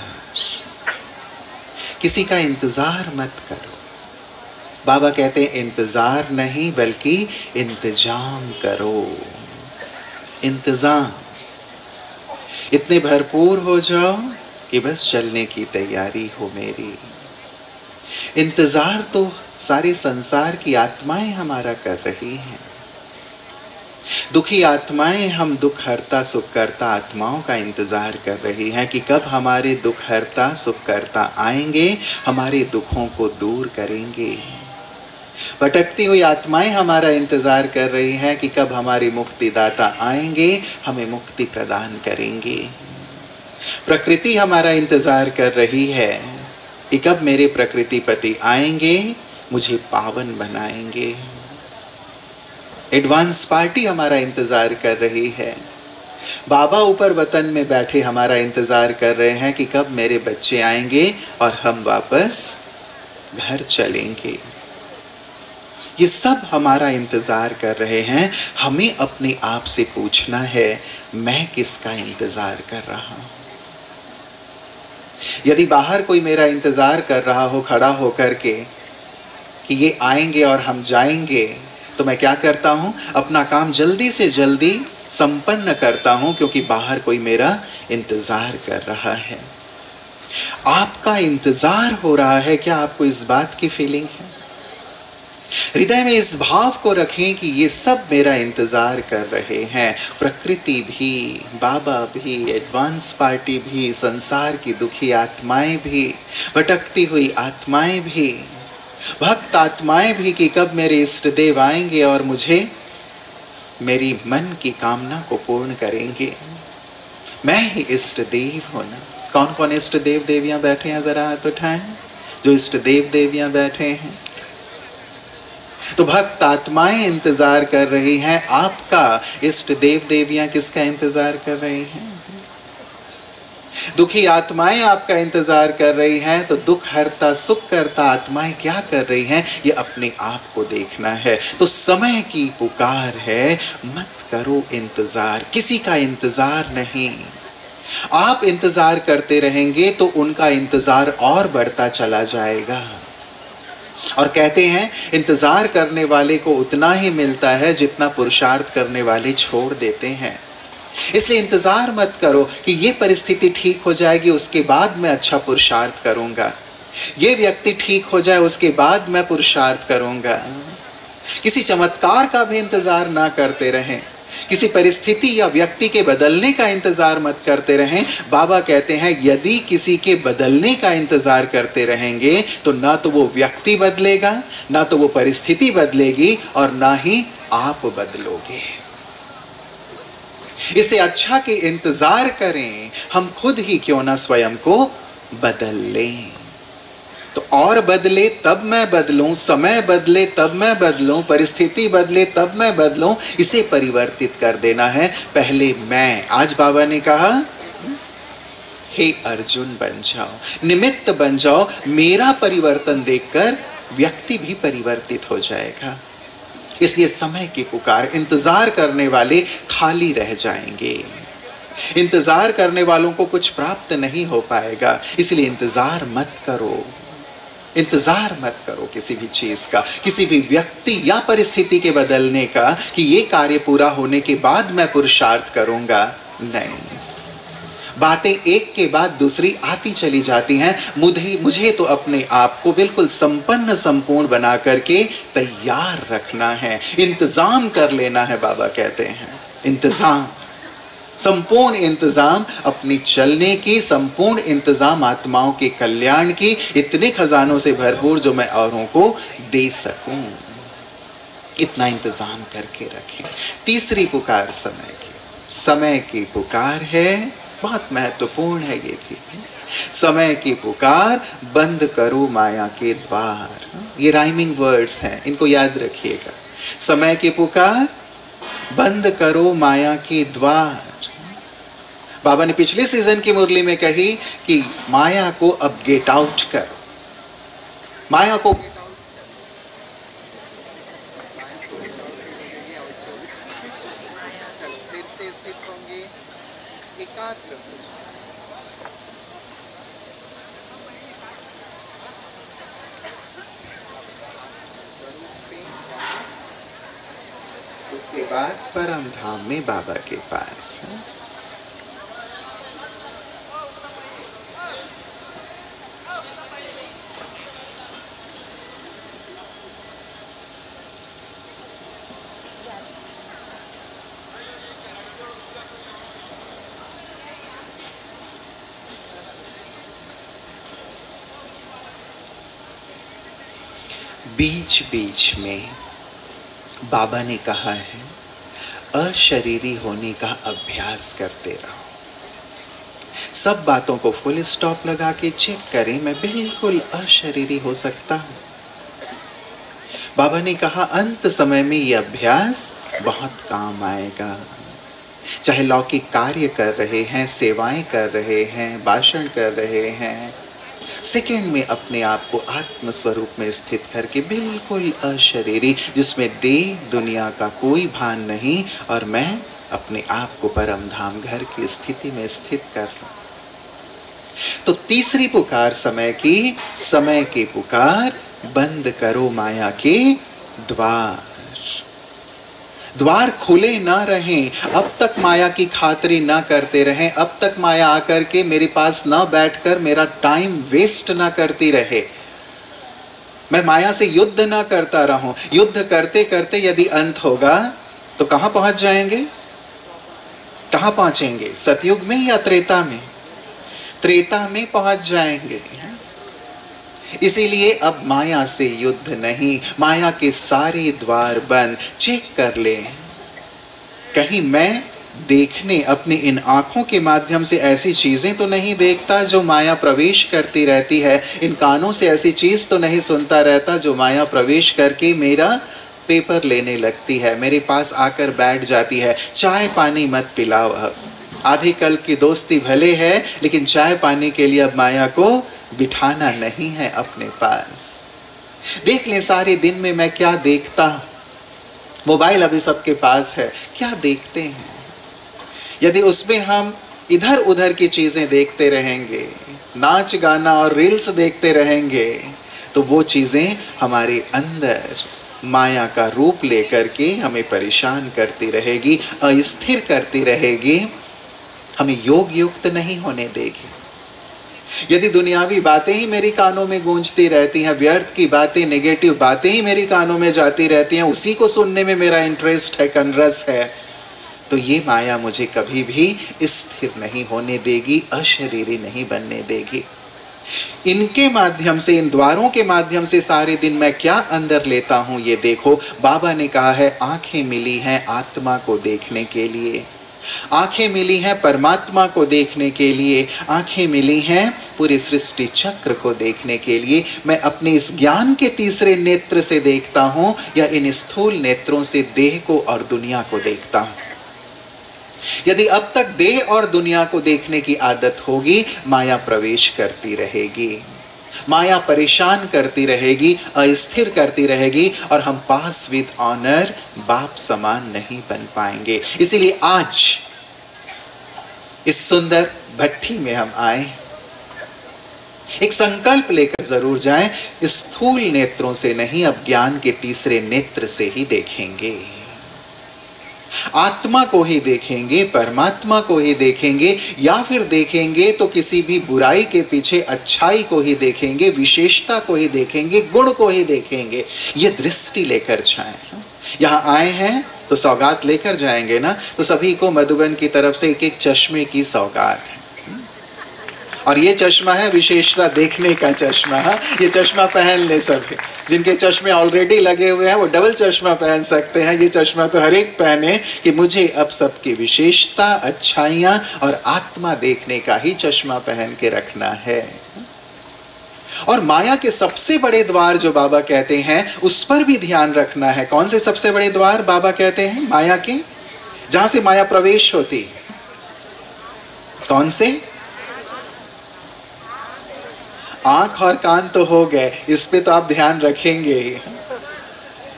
Speaker 3: किसी का इंतजार मत करो। बाबा कहते हैं इंतजार नहीं बल्कि इंतजाम करो। इंतजाम इतने भरपूर हो जाओ कि बस चलने की तैयारी हो मेरी। इंतजार तो सारे संसार की आत्माएं हमारा कर रही हैं। दुखी आत्माएं हम दुख हरता सुख करता आत्माओं का इंतजार कर रही हैं कि कब हमारे दुख हरता सुख करता आएंगे, हमारे दुखों को दूर करेंगे। भटकती हुई आत्माएं हमारा इंतजार कर रही हैं कि कब हमारे मुक्तिदाता आएंगे, हमें मुक्ति प्रदान करेंगे। प्रकृति हमारा इंतजार कर रही है कि कब मेरे प्रकृतिपति आएंगे, मुझे पावन बनाएंगे। एडवांस पार्टी हमारा इंतजार कर रही है। बाबा ऊपर वतन में बैठे हमारा इंतजार कर रहे हैं कि कब मेरे बच्चे आएंगे और हम वापस घर चलेंगे। ये सब हमारा इंतजार कर रहे हैं। हमें अपने आप से पूछना है, मैं किसका इंतजार कर रहा हूं? यदि बाहर कोई मेरा इंतजार कर रहा हो खड़ा होकर के कि ये आएंगे और हम जाएंगे, तो मैं क्या करता हूं? अपना काम जल्दी से जल्दी संपन्न करता हूं, क्योंकि बाहर कोई मेरा इंतजार कर रहा है। आपका इंतजार हो रहा है क्या? आपको इस बात की फीलिंग है? हृदय में इस भाव को रखें कि ये सब मेरा इंतजार कर रहे हैं। प्रकृति भी, बाबा भी, एडवांस पार्टी भी, संसार की दुखी आत्माएं भी, भटकती हुई आत्माएं भी, भक्त आत्माएं भी, कि कब मेरे इष्ट देव आएंगे और मुझे मेरी मन की कामना को पूर्ण करेंगे। मैं ही इष्ट देव हूं ना। कौन कौन इष्ट देव देवियां बैठे हैं? जरा हाथ उठाएं जो इष्ट देव देवियां बैठे हैं। तो भक्त आत्माएं इंतजार कर रही हैं। आपका इष्ट देव देवियां किसका इंतजार कर रही हैं? दुखी आत्माएं आपका इंतजार कर रही हैं, तो दुख हरता सुख करता आत्माएं क्या कर रही हैं, ये अपने आप को देखना है। तो समय की पुकार है, मत करो इंतजार, किसी का इंतजार नहीं। आप इंतजार करते रहेंगे तो उनका इंतजार और बढ़ता चला जाएगा। और कहते हैं इंतजार करने वाले को उतना ही मिलता है जितना पुरुषार्थ करने वाले छोड़ देते हैं। इसलिए इंतजार मत करो कि ये परिस्थिति ठीक हो जाएगी उसके बाद मैं अच्छा पुरुषार्थ करूंगा, ये व्यक्ति ठीक हो जाए उसके बाद मैं पुरुषार्थ करूंगा। किसी चमत्कार का भी इंतजार ना करते रहें, किसी परिस्थिति या व्यक्ति के बदलने का इंतजार मत करते रहें। बाबा कहते हैं यदि किसी के बदलने का इंतजार करते रहेंगे तो ना तो वो व्यक्ति बदलेगा, ना तो वो परिस्थिति बदलेगी, और ना ही आप बदलोगे। इससे अच्छा कि इंतजार करें, हम खुद ही क्यों ना स्वयं को बदल लें। तो और बदले तब मैं बदलूं, समय बदले तब मैं बदलूं, परिस्थिति बदले तब मैं बदलूं, इसे परिवर्तित कर देना है। पहले मैं, आज बाबा ने कहा हे अर्जुन बन जाओ, निमित्त बन जाओ, मेरा परिवर्तन देखकर व्यक्ति भी परिवर्तित हो जाएगा। इसलिए समय की पुकार, इंतजार करने वाले खाली रह जाएंगे, इंतजार करने वालों को कुछ प्राप्त नहीं हो पाएगा। इसलिए इंतजार मत करो, इंतजार मत करो किसी भी चीज का, किसी भी व्यक्ति या परिस्थिति के बदलने का कि ये कार्य पूरा होने के बाद मैं पुरुषार्थ करूंगा। नहीं, बातें एक के बाद दूसरी आती चली जाती हैं। मुझे तो अपने आप को बिल्कुल संपन्न संपूर्ण बना करके तैयार रखना है, इंतजाम कर लेना है। बाबा कहते हैं इंतजाम, संपूर्ण इंतजाम अपनी चलने की, संपूर्ण इंतजाम आत्माओं के कल्याण की, इतने खजानों से भरपूर जो मैं औरों को दे सकूं, इतना इंतजाम करके रखें। तीसरी पुकार समय की, समय की पुकार है, बहुत महत्वपूर्ण है ये भी। समय की पुकार, बंद करो माया के द्वार। ये राइमिंग वर्ड्स हैं, इनको याद रखिएगा। समय की पुकार, बंद करो माया के द्वार। बाबा ने पिछले सीजन की मुरली में कही कि माया को अब गेट आउट करो, माया को फिर से स्थित होंगे, एकाग्र हो जाओ। उसके बाद परम धाम में बाबा के पास। बीच बीच में बाबा ने कहा है अशरीरी होने का अभ्यास करते रहो। सब बातों को फुल स्टॉप लगा के चेक करें, मैं बिल्कुल अशरीरी हो सकता हूं। बाबा ने कहा अंत समय में यह अभ्यास बहुत काम आएगा। चाहे लौकिक कार्य कर रहे हैं, सेवाएं कर रहे हैं, भाषण कर रहे हैं, सेकंड में अपने आप को आत्म स्वरूप में स्थित करके बिल्कुल अशरीरी, जिसमें देह दुनिया का कोई भान नहीं, और मैं अपने आप को परम धाम घर की स्थिति में स्थित कर लूं। तो तीसरी पुकार समय की पुकार, बंद करो माया के द्वार। द्वार खुले ना रहें, अब तक माया की खातरी ना करते रहें, अब तक माया आकर के मेरे पास ना बैठकर मेरा टाइम वेस्ट ना करती रहे, मैं माया से युद्ध ना करता रहूं। युद्ध करते करते यदि अंत होगा तो कहां पहुंच जाएंगे, कहां पहुंचेंगे, सतयुग में या त्रेता में? त्रेता में पहुंच जाएंगे। इसीलिए अब माया से युद्ध नहीं, माया के सारे द्वार बंद। चेक कर लें, कहीं मैं देखने अपनी इन आंखों के माध्यम से ऐसी चीजें तो नहीं देखता जो माया प्रवेश करती रहती है, इन कानों से ऐसी चीज तो नहीं सुनता रहता जो माया प्रवेश करके मेरा पेपर लेने लगती है, मेरे पास आकर बैठ जाती है। चाय पानी मत पिलाओ, आधे कल की दोस्ती भले है, लेकिन चाय पानी के लिए अब माया को बिठाना नहीं है अपने पास। देख लें सारे दिन में मैं क्या देखता हूं। मोबाइल अभी सबके पास है, क्या देखते हैं? यदि उसमें हम इधर उधर की चीजें देखते रहेंगे, नाच गाना और रील्स देखते रहेंगे, तो वो चीजें हमारे अंदर माया का रूप लेकर के हमें परेशान करती रहेगी, अस्थिर करती रहेगी, हमें योग युक्त नहीं होने देगी। यदि दुनियावी बातें ही मेरी कानों में गूंजती रहती हैं, व्यर्थ की बातें, नेगेटिव बातें ही मेरी कानों में जाती रहती हैं, उसी को सुनने में मेरा इंटरेस्ट है, कनरस है, तो ये माया मुझे कभी भी स्थिर नहीं होने देगी, अशरीरी नहीं बनने देगी। इनके माध्यम से, इन द्वारों के माध्यम से सारे दिन मैं क्या अंदर लेता हूं ये देखो। बाबा ने कहा है आंखें मिली हैं आत्मा को देखने के लिए, आंखें मिली हैं परमात्मा को देखने के लिए, आंखें मिली हैं पूरे सृष्टि चक्र को देखने के लिए। मैं अपने इस ज्ञान के तीसरे नेत्र से देखता हूं या इन स्थूल नेत्रों से देह को और दुनिया को देखता हूं। यदि अब तक देह और दुनिया को देखने की आदत होगी, माया प्रवेश करती रहेगी, माया परेशान करती रहेगी, अस्थिर करती रहेगी, और हम पास विद ऑनर बाप समान नहीं बन पाएंगे। इसीलिए आज इस सुंदर भट्ठी में हम आए, एक संकल्प लेकर जरूर जाएं, स्थूल नेत्रों से नहीं, अब ज्ञान के तीसरे नेत्र से ही देखेंगे, आत्मा को ही देखेंगे, परमात्मा को ही देखेंगे, या फिर देखेंगे तो किसी भी बुराई के पीछे अच्छाई को ही देखेंगे, विशेषता को ही देखेंगे, गुण को ही देखेंगे। ये दृष्टि लेकर जाएं। यहाँ आए हैं तो सौगात लेकर जाएंगे ना, तो सभी को मधुबन की तरफ से एक एक चश्मे की सौगात है, और ये चश्मा है विशेषता देखने का चश्मा है। ये चश्मा पहन ले सभी, जिनके चश्मे ऑलरेडी लगे हुए हैं वो डबल चश्मा पहन सकते हैं। ये चश्मा तो हर एक पहने कि मुझे अब सबकी विशेषता, अच्छाइयाँ और आत्मा देखने का ही चश्मा पहन के रखना है। और माया के सबसे बड़े द्वार जो बाबा कहते हैं उस पर भी ध्यान रखना है। कौन से सबसे बड़े द्वार बाबा कहते हैं माया के, जहां से माया प्रवेश होती? कौन से? आंख और कान तो हो गए, इस पे तो आप ध्यान रखेंगे।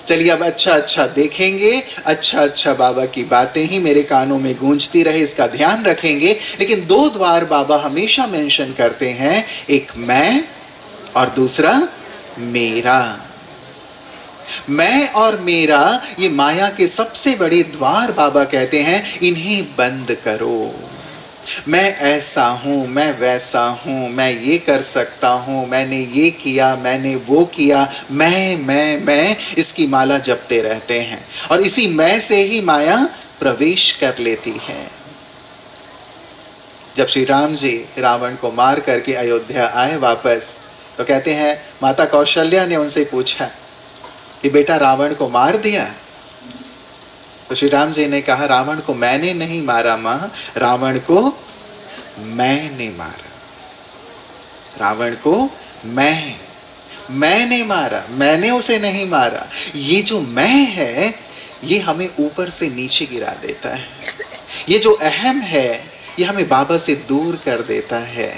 Speaker 3: चलिए अब अच्छा अच्छा देखेंगे, अच्छा अच्छा बाबा की बातें ही मेरे कानों में गूंजती रहे, इसका ध्यान रखेंगे। लेकिन दो द्वार बाबा हमेशा मेंशन करते हैं, एक मैं और दूसरा मेरा। मैं और मेरा, ये माया के सबसे बड़े द्वार बाबा कहते हैं, इन्हें बंद करो। मैं ऐसा हूं, मैं वैसा हूं, मैं ये कर सकता हूं, मैंने ये किया, मैंने वो किया, मैं, इसकी माला जपते रहते हैं, और इसी मैं से ही माया प्रवेश कर लेती है। जब श्री राम जी रावण को मार करके अयोध्या आए वापस, तो कहते हैं माता कौशल्या ने उनसे पूछा कि बेटा रावण को मार दिया? तो श्री राम जी ने कहा रावण को मैंने नहीं मारा मां, रावण को मैंने मारा। रावण को मैंने मारा, मैंने उसे नहीं मारा। ये जो मैं है ये हमें ऊपर से नीचे गिरा देता है। ये जो अहम है ये हमें बाबा से दूर कर देता है,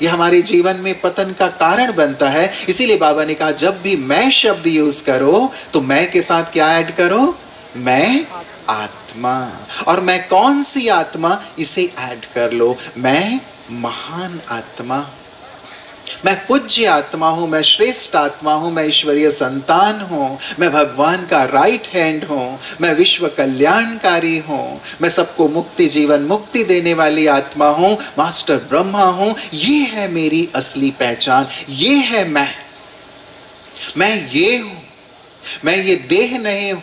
Speaker 3: ये हमारे जीवन में पतन का कारण बनता है। इसीलिए बाबा ने कहा जब भी मैं शब्द यूज करो तो मैं के साथ क्या ऐड करो? मैं आत्मा। और मैं कौन सी आत्मा? इसे ऐड कर लो, मैं महान आत्मा, मैं पूज्य आत्मा हूं, मैं श्रेष्ठ आत्मा हूं, मैं ईश्वरीय संतान हूं, मैं भगवान का राइट हैंड हूं, मैं विश्व कल्याणकारी हूं, मैं सबको मुक्ति, जीवन मुक्ति देने वाली आत्मा हूं, मास्टर ब्रह्मा हूं। ये है मेरी असली पहचान, ये है मैं ये हूं, मैं ये देह नहीं हूं,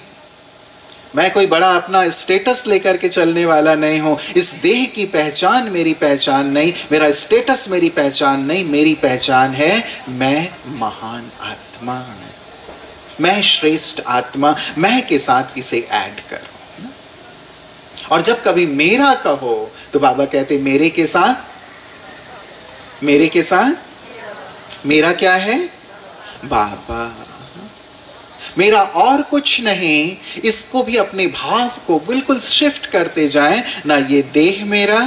Speaker 3: मैं कोई बड़ा अपना स्टेटस लेकर के चलने वाला नहीं हूं। इस देह की पहचान मेरी पहचान नहीं, मेरा स्टेटस मेरी पहचान नहीं, मेरी पहचान है मैं महान आत्मा, मैं श्रेष्ठ आत्मा। मैं के साथ इसे ऐड करो। और जब कभी मेरा कहो तो बाबा कहते मेरे के साथ मेरा क्या है? बाबा। मेरा और कुछ नहीं, इसको भी अपने भाव को बिल्कुल शिफ्ट करते जाएं। ना ये देह मेरा,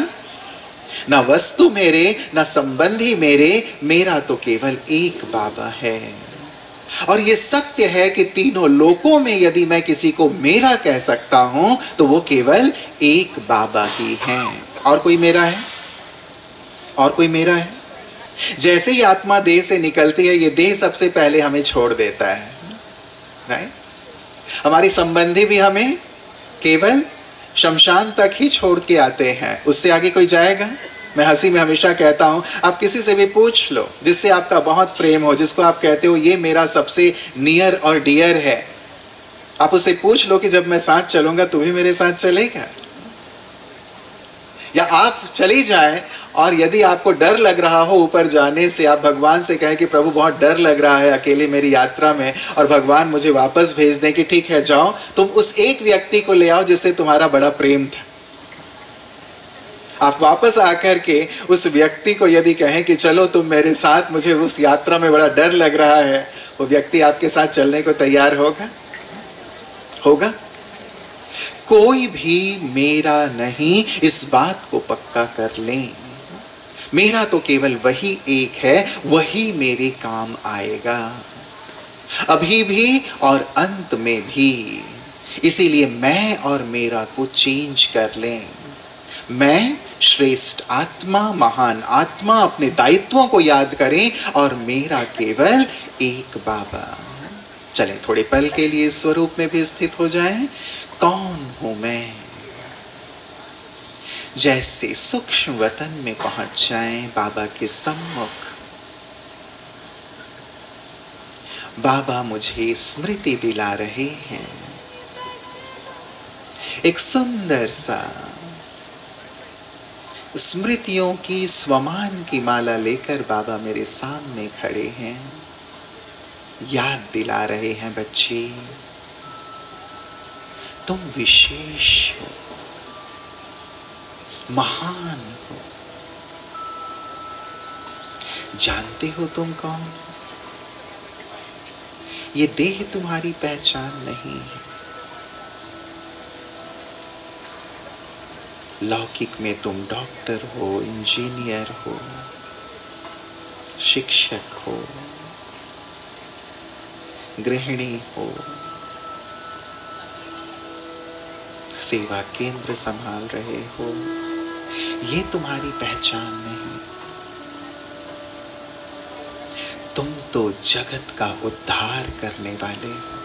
Speaker 3: ना वस्तु मेरे, ना संबंधी मेरे, मेरा तो केवल एक बाबा है। और ये सत्य है कि तीनों लोकों में यदि मैं किसी को मेरा कह सकता हूं तो वो केवल एक बाबा ही है। और कोई मेरा है? और कोई मेरा है? जैसे ही आत्मा देह से निकलती है, ये देह सबसे पहले हमें छोड़ देता है, राइट? हमारी संबंधी भी हमें केवल शमशान तक ही छोड़ के आते हैं, उससे आगे कोई जाएगा? मैं हंसी में हमेशा कहता हूं, आप किसी से भी पूछ लो जिससे आपका बहुत प्रेम हो, जिसको आप कहते हो ये मेरा सबसे नियर और डियर है, आप उससे पूछ लो कि जब मैं साथ चलूंगा तू भी मेरे साथ चलेगा? या आप चली जाए और यदि आपको डर लग रहा हो ऊपर जाने से, आप भगवान से कहें कि प्रभु बहुत डर लग रहा है अकेले मेरी यात्रा में, और भगवान मुझे वापस भेज दें कि ठीक है जाओ, तुम उस एक व्यक्ति को ले आओ जिससे तुम्हारा बड़ा प्रेम था। आप वापस आकर के उस व्यक्ति को यदि कहें कि चलो तुम मेरे साथ, मुझे उस यात्रा में बड़ा डर लग रहा है, वो व्यक्ति आपके साथ चलने को तैयार होगा? होगा? कोई भी मेरा नहीं, इस बात को पक्का कर लें। मेरा तो केवल वही एक है, वही मेरे काम आएगा, अभी भी और अंत में भी। इसीलिए मैं और मेरा को चेंज कर लें। मैं श्रेष्ठ आत्मा, महान आत्मा, अपने दायित्वों को याद करें और मेरा केवल एक बाबा। चलें थोड़े पल के लिए इस स्वरूप में भी स्थित हो जाएं। कौन हूं मैं? जैसे सूक्ष्म वतन में पहुंच जाएं बाबा के सम्मुख। बाबा मुझे स्मृति दिला रहे हैं। एक सुंदर सा स्मृतियों की, स्वमान की माला लेकर बाबा मेरे सामने खड़े हैं। याद दिला रहे हैं, बच्चे तुम विशेष हो, महान हो। जानते हो तुम कौन? ये देह तुम्हारी पहचान नहीं है। लौकिक में तुम डॉक्टर हो, इंजीनियर हो, शिक्षक हो, गृहिणी हो, सेवा केंद्र संभाल रहे हो। ये तुम्हारी पहचान नहीं। तुम तो जगत का उद्धार करने वाले हो,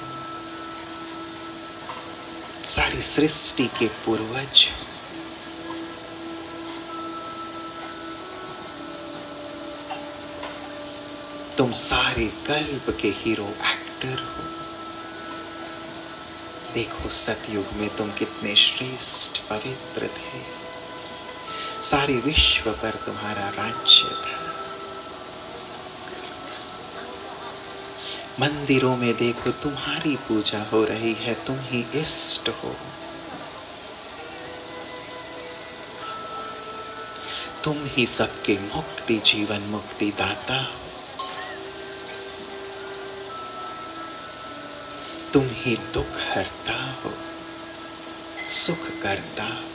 Speaker 3: सारी सृष्टि के पूर्वज। तुम सारे कल्प के हीरो एक्टर हो। देखो सतयुग में तुम कितने श्रेष्ठ पवित्र थे, सारे विश्व पर तुम्हारा राज्य था। मंदिरों में देखो तुम्हारी पूजा हो रही है, तुम ही इष्ट हो। तुम ही सबके मुक्ति, जीवन मुक्ति दाता हो। तुम ही दुख हरता हो, सुख करता हो।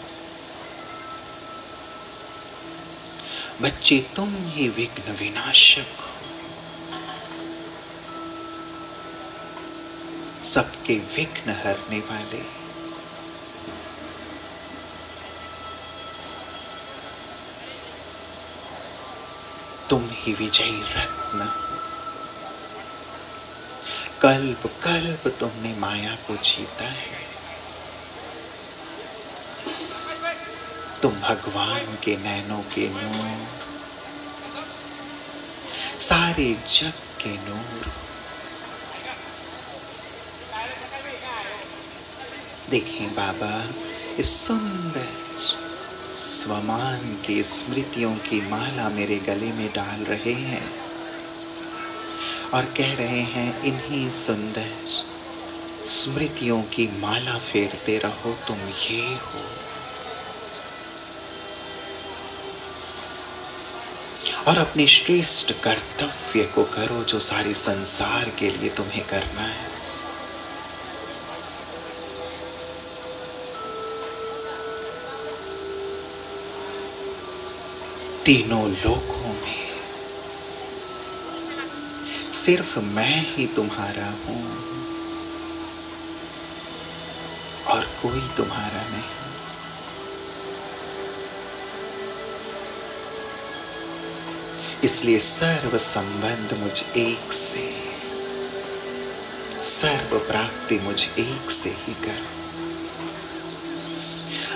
Speaker 3: बच्चे तुम ही विघ्न विनाशक हो, सबके विघ्न हरने वाले। तुम ही विजयी रत्न हो। कल्प कल्प तुमने माया को जीता है। तुम भगवान के नैनों के नूर, सारे जग के नूर। देखें बाबा इस सुंदर स्वमान की स्मृतियों की माला मेरे गले में डाल रहे हैं और कह रहे हैं, इन्हीं सुंदर स्मृतियों की माला फेरते रहो, तुम ये हो। और अपने श्रेष्ठ कर्तव्य को करो जो सारे संसार के लिए तुम्हें करना है। तीनों लोकों में सिर्फ मैं ही तुम्हारा हूं और कोई तुम्हारा नहीं। इसलिए सर्व संबंध मुझ एक से, सर्व प्राप्ति मुझ एक से ही करो।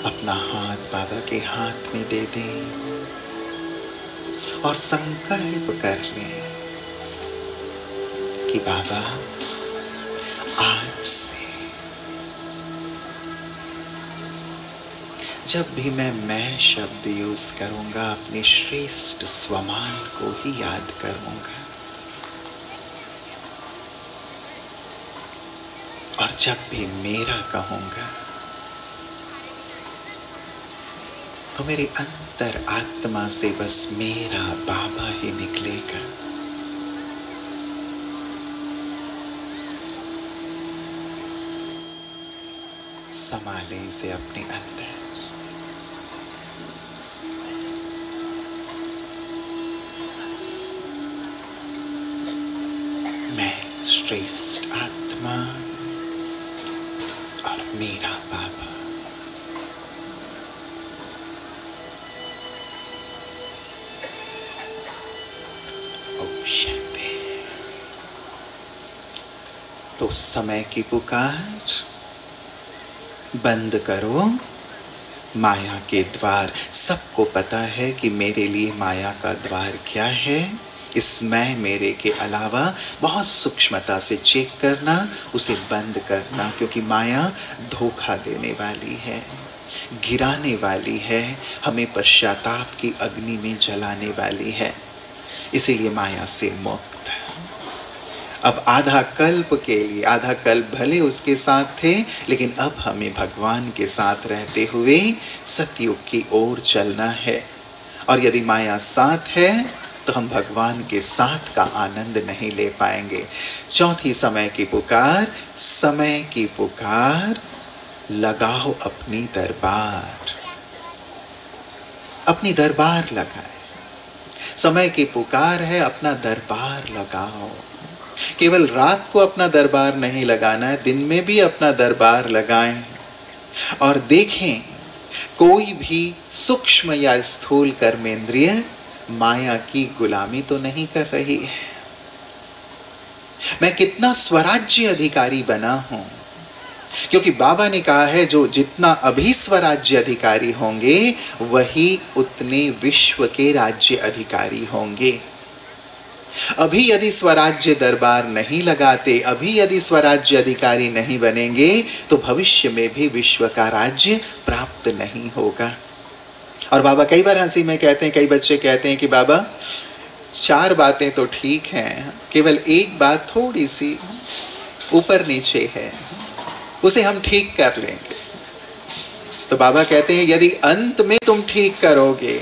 Speaker 3: अपना हाथ बाबा के हाथ में दे दें और संकल्प कर लें कि बाबा आज से जब भी मैं शब्द यूज करूंगा अपने श्रेष्ठ स्वमान को ही याद करूंगा, और जब भी मेरा कहूंगा तो मेरे अंतर आत्मा से बस मेरा बाबा ही निकलेगा। संभालें इसे अपने अंदर। मैं श्रेष्ठ आत्मा और मेरा बाबा। ओम शांति। तो समय की पुकार बंद करो माया के द्वार। सबको पता है कि मेरे लिए माया का द्वार क्या है। इस मैं मेरे के अलावा बहुत सूक्ष्मता से चेक करना, उसे बंद करना, क्योंकि माया धोखा देने वाली है, गिराने वाली है, हमें पश्चाताप की अग्नि में जलाने वाली है। इसीलिए माया से मुक्त। अब आधा कल्प के लिए, आधा कल्प भले उसके साथ थे, लेकिन अब हमें भगवान के साथ रहते हुए सतयुग की ओर चलना है। और यदि माया साथ है तो हम भगवान के साथ का आनंद नहीं ले पाएंगे। चौथी समय की पुकार, समय की पुकार लगाओ अपनी दरबार। अपनी दरबार लगाए। समय की पुकार है, अपना दरबार लगाओ। केवल रात को अपना दरबार नहीं लगाना है, दिन में भी अपना दरबार लगाएं और देखें कोई भी सूक्ष्म या स्थूल कर्मेंद्रिय माया की गुलामी तो नहीं कर रही है। मैं कितना स्वराज्य अधिकारी बना हूं, क्योंकि बाबा ने कहा है जो जितना अभी स्वराज्य अधिकारी होंगे वही उतने विश्व के राज्य अधिकारी होंगे। अभी यदि स्वराज्य दरबार नहीं लगाते, अभी यदि स्वराज्य अधिकारी नहीं बनेंगे तो भविष्य में भी विश्व का राज्य प्राप्त नहीं होगा। और बाबा कई बार हंसी में कहते हैं, कई बच्चे कहते हैं कि बाबा 4 बातें तो ठीक हैं, केवल एक बात थोड़ी सी ऊपर नीचे है, उसे हम ठीक कर लेंगे। तो बाबा कहते हैं यदि अंत में तुम ठीक करोगे,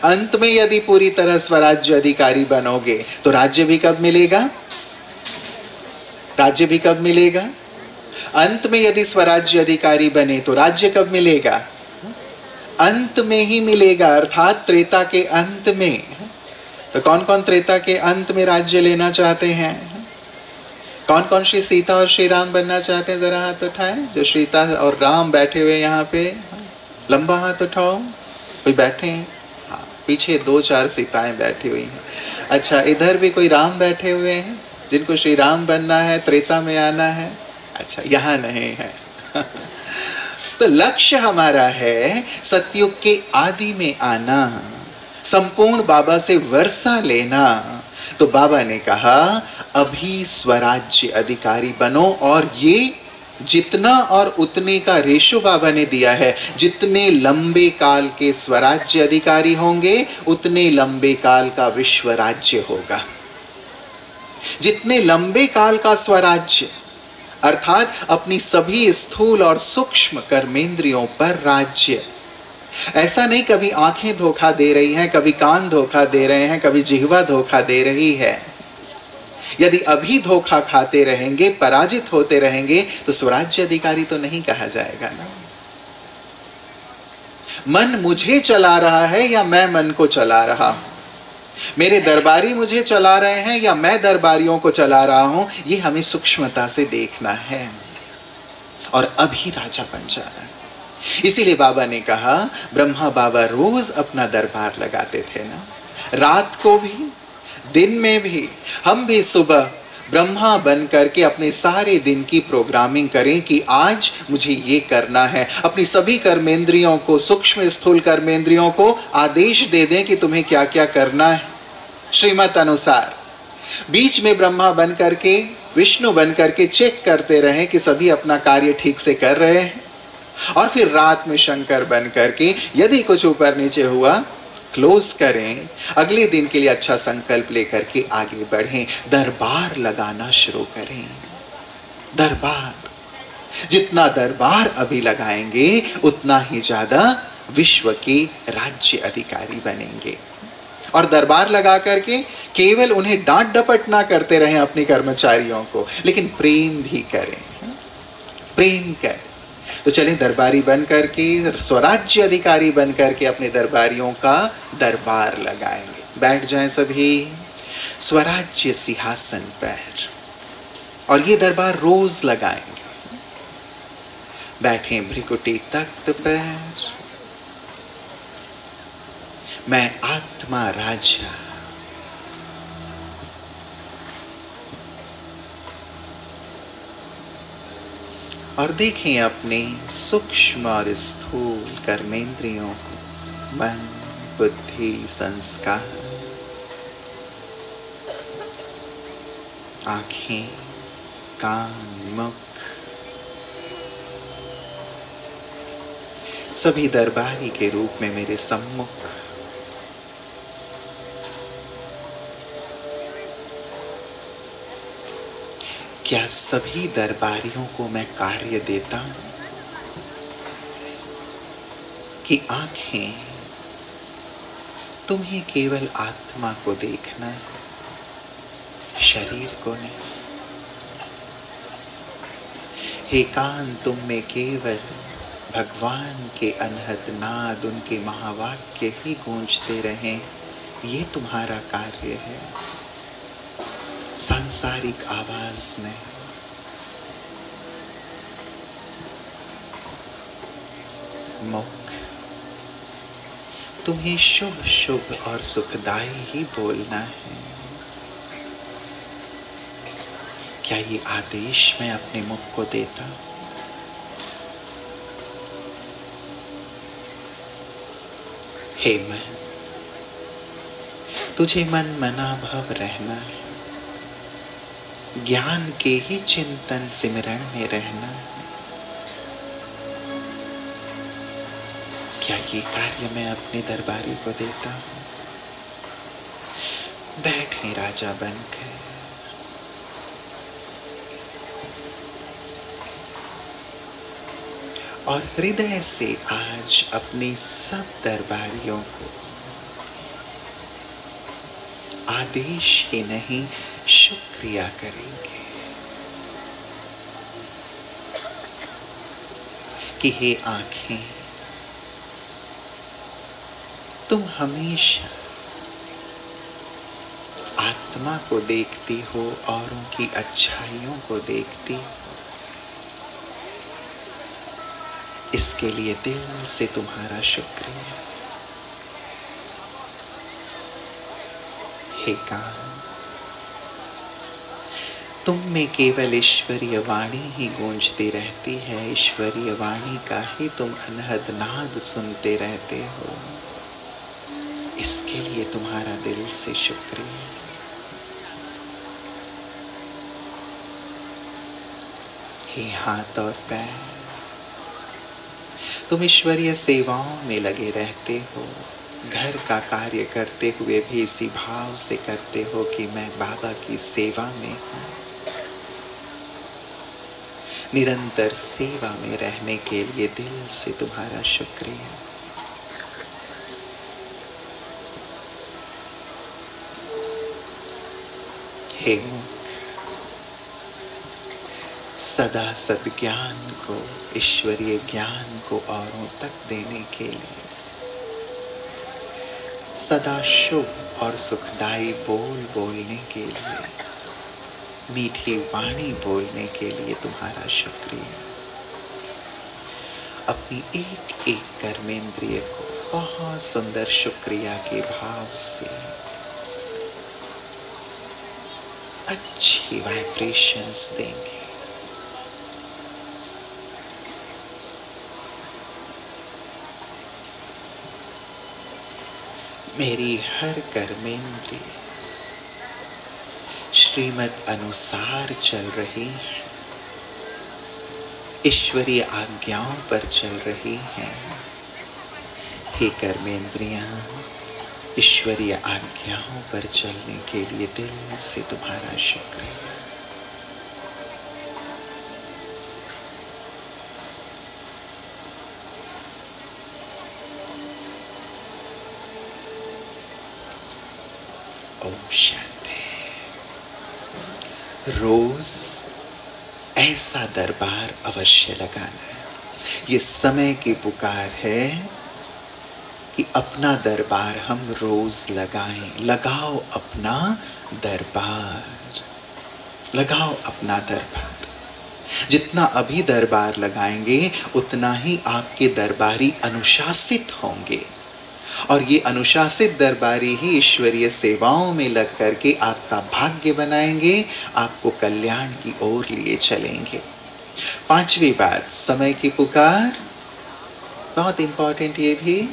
Speaker 3: अंत में यदि पूरी तरह स्वराज्य अधिकारी बनोगे तो राज्य भी कब मिलेगा? राज्य भी कब मिलेगा? अंत में यदि स्वराज्य अधिकारी बने तो राज्य कब मिलेगा? अंत में ही मिलेगा, अर्थात त्रेता के अंत में। तो कौन कौन त्रेता के अंत में राज्य लेना चाहते हैं? कौन कौन श्री सीता और श्री राम बनना चाहते हैं? जरा हाथ उठाएं। जो सीता और राम बैठे हुए यहाँ पे, लंबा हाथ उठाओ। कोई बैठे हैं? हाँ, पीछे 2-4 सीताएं बैठी हुई हैं। अच्छा, इधर भी कोई राम बैठे हुए हैं जिनको श्री राम बनना है, त्रेता में आना है? अच्छा, यहाँ नहीं है। तो लक्ष्य हमारा है सतयुग के आदि में आना, संपूर्ण बाबा से वर्षा लेना। तो बाबा ने कहा अभी स्वराज्य अधिकारी बनो, और ये जितना और उतने का रेशो बाबा ने दिया है। जितने लंबे काल के स्वराज्य अधिकारी होंगे उतने लंबे काल का विश्व राज्य होगा। जितने लंबे काल का स्वराज्य अर्थात अपनी सभी स्थूल और सूक्ष्म कर्मेंद्रियों पर राज्य। ऐसा नहीं कभी आंखें धोखा दे रही हैं, कभी कान धोखा दे रहे हैं, कभी जिह्वा धोखा दे रही है। यदि अभी धोखा खाते रहेंगे, पराजित होते रहेंगे तो स्वराज्य अधिकारी तो नहीं कहा जाएगा ना। मन मुझे चला रहा है या मैं मन को चला रहा हूं, मेरे दरबारी मुझे चला रहे हैं या मैं दरबारियों को चला रहा हूं, ये हमें सूक्ष्मता से देखना है। और अभी राजा बन जा रहा है। इसीलिए बाबा ने कहा, ब्रह्मा बाबा रोज अपना दरबार लगाते थे ना, रात को भी दिन में भी। हम भी सुबह ब्रह्मा बन करके अपने सारे दिन की प्रोग्रामिंग करें कि आज मुझे ये करना है। अपनी सभी कर्मेंद्रियों को, सूक्ष्म स्थूल कर्मेंद्रियों को आदेश दे दें कि तुम्हें क्या क्या करना है श्रीमत अनुसार। बीच में ब्रह्मा बन करके, विष्णु बन करके चेक करते रहें कि सभी अपना कार्य ठीक से कर रहे हैं। और फिर रात में शंकर बन करके यदि कुछ ऊपर नीचे हुआ क्लोज करें, अगले दिन के लिए अच्छा संकल्प लेकर के आगे बढ़ें, दरबार लगाना शुरू करें। दरबार, जितना दरबार अभी लगाएंगे उतना ही ज्यादा विश्व के राज्य अधिकारी बनेंगे। और दरबार लगा करके केवल उन्हें डांट डपट ना करते रहें अपने कर्मचारियों को, लेकिन प्रेम भी करें, प्रेम करें। तो चलें दरबारी बन करके, स्वराज्य अधिकारी बन करके अपने दरबारियों का दरबार लगाएंगे। बैठ जाएं सभी स्वराज्य सिंहासन पर, और ये दरबार रोज लगाएंगे। बैठे भृकुटी तख्त पर, मैं आत्मा राजा, और देखें अपने सूक्ष्म और स्थूल कर्मेंद्रियों को, मन, बुद्धि, संस्कार, आंखें, कान, मुख, सभी दरबारी के रूप में मेरे सम्मुख। क्या सभी दरबारियों को मैं कार्य देता हूं कि आंखें, तुम्हें केवल आत्मा को देखना है, शरीर को नहीं। हे कान, तुम में केवल भगवान के अनहद नाद, उनके महावाक्य ही गूंजते रहें, ये तुम्हारा कार्य है। सांसारिक आवाज में मुख, तुम्हें शुभ शुभ और सुखदायी ही बोलना है। क्या ये आदेश मैं अपने मुख को देता हूं? हे मन, तुझे मन मना भाव रहना है, ज्ञान के ही चिंतन सिमरण में रहना है। क्या ये कार्य मैं अपने दरबारी को देता हूं? बैठे राजा बनकर, और हृदय से आज अपने सब दरबारियों को आदेश ही नहीं शुक्रिया करेंगे कि हे आंखें, तुम हमेशा आत्मा को देखती हो, औरों की अच्छाइयों को देखती हो। इसके लिए दिल से तुम्हारा शुक्रिया। हे कान, तुम में केवल ईश्वरीय वाणी ही गूंजती रहती है, ईश्वरीय वाणी का ही तुम अनहद नाद सुनते रहते हो। इसके लिए तुम्हारा दिल से शुक्रिया। हे हाथ और पैर, तुम ईश्वरीय सेवाओं में लगे रहते हो, घर का कार्य करते हुए भी इसी भाव से करते हो कि मैं बाबा की सेवा में हूं। निरंतर सेवा में रहने के लिए दिल से तुम्हारा शुक्रिया। हे मुख, सदा सद्ज्ञान को, ईश्वरीय ज्ञान को औरों तक देने के लिए सदा शुभ और सुखदाई बोल बोलने के लिए, मीठी वाणी बोलने के लिए तुम्हारा शुक्रिया। अपनी एक एक कर्मेंद्रिय को बहुत सुंदर शुक्रिया के भाव से अच्छी वाइब्रेशंस देंगे। मेरी हर कर्मेंद्रिय श्रीमत अनुसार चल रही है, ईश्वरीय आज्ञाओं पर चल रही हैं। हे कर्मेंद्रियां, ईश्वरीय आज्ञाओं पर चलने के लिए दिल से तुम्हारा शुक्रिया। ओम शांति। रोज ऐसा दरबार अवश्य लगाना है। ये समय की पुकार है कि अपना दरबार हम रोज लगाएं। लगाओ अपना दरबार, लगाओ अपना दरबार। जितना अभी दरबार लगाएंगे उतना ही आपके दरबारी अनुशासित होंगे, और ये अनुशासित दरबारी ही ईश्वरीय सेवाओं में लग करके आपका भाग्य बनाएंगे, आपको कल्याण की ओर लिए चलेंगे। पांचवी बात, समय की पुकार, बहुत इंपॉर्टेंट। ये भी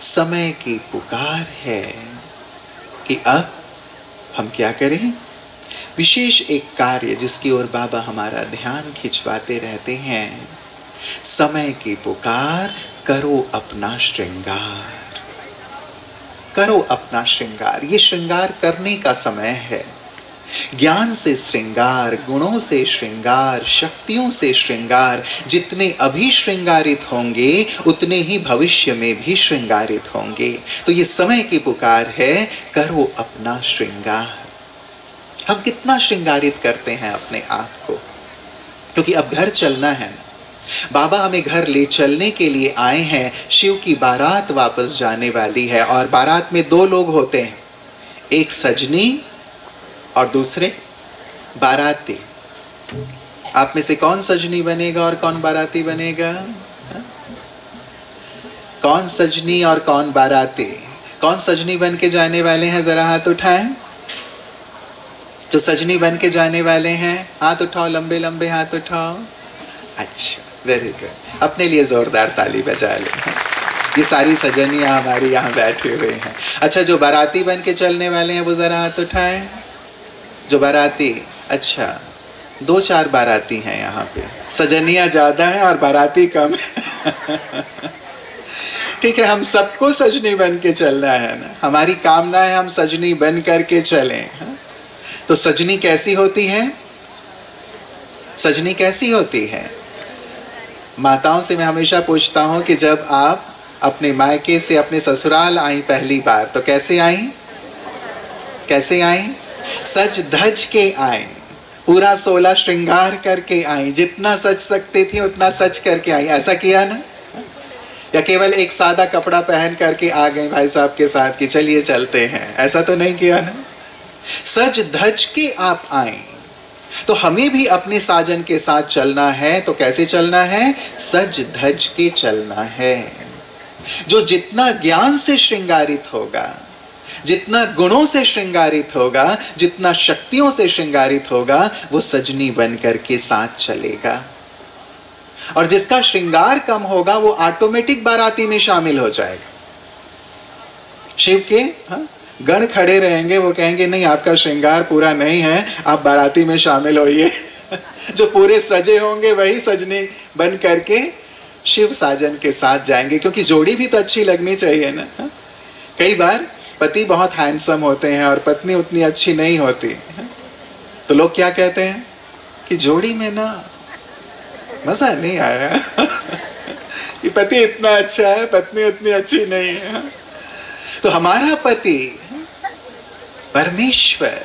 Speaker 3: समय की पुकार है कि अब हम क्या करें। विशेष एक कार्य जिसकी ओर बाबा हमारा ध्यान खिंचवाते रहते हैं। समय की पुकार, करो अपना श्रृंगार, करो अपना श्रृंगार। ये श्रृंगार करने का समय है। ज्ञान से श्रृंगार, गुणों से श्रृंगार, शक्तियों से श्रृंगार। जितने अभी श्रृंगारित होंगे उतने ही भविष्य में भी श्रृंगारित होंगे। तो ये समय की पुकार है, करो अपना श्रृंगार। हम कितना श्रृंगारित करते हैं अपने आप को, क्योंकि अब घर चलना है ना। बाबा हमें घर ले चलने के लिए आए हैं। शिव की बारात वापस जाने वाली है, और बारात में दो लोग होते हैं, एक सजनी और दूसरे बाराती। आप में से कौन सजनी बनेगा और कौन बाराती बनेगा? कौन सजनी और कौन बाराती? कौन सजनी बन के जाने वाले हैं, जरा हाथ उठाएं। जो सजनी बन के जाने वाले हैं हाथ उठाओ, लंबे लंबे हाथ उठाओ। अच्छा, वेरी गुड। अपने लिए जोरदार ताली बजा लें। ये सारी सजनियां हमारी यहाँ बैठे हुए हैं। अच्छा, जो बाराती बन के चलने वाले हैं वो जरा हाथ उठाएं। जो बाराती, अच्छा 2-4 बाराती हैं यहाँ पे। सजनियां ज्यादा हैं और बाराती कम है। ठीक है, हम सबको सजनी बन के चलना है ना। हमारी कामना है हम सजनी बन करके चलें। तो सजनी कैसी होती है? सजनी कैसी होती है? माताओं से मैं हमेशा पूछता हूं कि जब आप अपने मायके से अपने ससुराल आई पहली बार, तो कैसे आई? कैसे आई? सज धज के आई, पूरा 16 श्रृंगार करके आई। जितना सज सकते थे उतना सज करके आई। ऐसा किया ना? या केवल एक सादा कपड़ा पहन करके आ गए भाई साहब के साथ कि चलिए चलते हैं? ऐसा तो नहीं किया ना। सज धज के आप आए। तो हमें भी अपने साजन के साथ चलना है। तो कैसे चलना है? सज धज के चलना है। जो जितना ज्ञान से श्रृंगारित होगा, जितना गुणों से श्रृंगारित होगा, जितना शक्तियों से श्रृंगारित होगा, वो सजनी बन करके साथ चलेगा। और जिसका श्रृंगार कम होगा वो ऑटोमेटिक बाराती में शामिल हो जाएगा। शिव के गण खड़े रहेंगे, वो कहेंगे नहीं आपका श्रृंगार पूरा नहीं है, आप बाराती में शामिल होइए। जो पूरे सजे होंगे वही सजनी बन करके शिव साजन के साथ जाएंगे, क्योंकि जोड़ी भी तो अच्छी लगनी चाहिए ना। कई बार पति बहुत हैंडसम होते हैं और पत्नी उतनी अच्छी नहीं होती, तो लोग क्या कहते हैं कि जोड़ी में ना मजा नहीं आया। कि पति इतना अच्छा है, पत्नी उतनी अच्छी नहीं है। तो हमारा पति परमेश्वर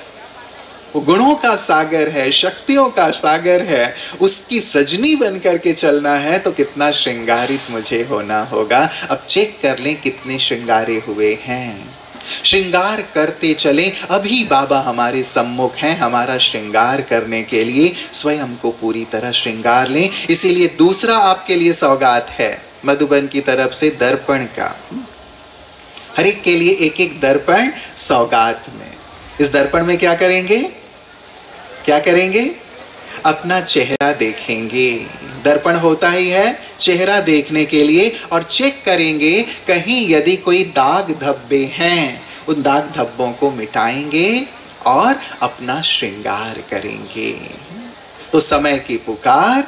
Speaker 3: वो गुणों का सागर है, शक्तियों का सागर है, उसकी सजनी बन करके चलना है तो कितना श्रृंगारित मुझे होना होगा। अब चेक कर लें कितने श्रृंगारे हुए हैं। श्रृंगार करते चलें, अभी बाबा हमारे सम्मुख हैं हमारा श्रृंगार करने के लिए। स्वयं को पूरी तरह श्रृंगार लें। इसीलिए दूसरा आपके लिए सौगात है मधुबन की तरफ से दर्पण का। हर एक के लिए एक एक दर्पण सौगात में। इस दर्पण में क्या करेंगे? क्या करेंगे? अपना चेहरा देखेंगे। दर्पण होता ही है चेहरा देखने के लिए, और चेक करेंगे कहीं यदि कोई दाग धब्बे हैं, उन दाग धब्बों को मिटाएंगे और अपना श्रृंगार करेंगे। तो समय की पुकार,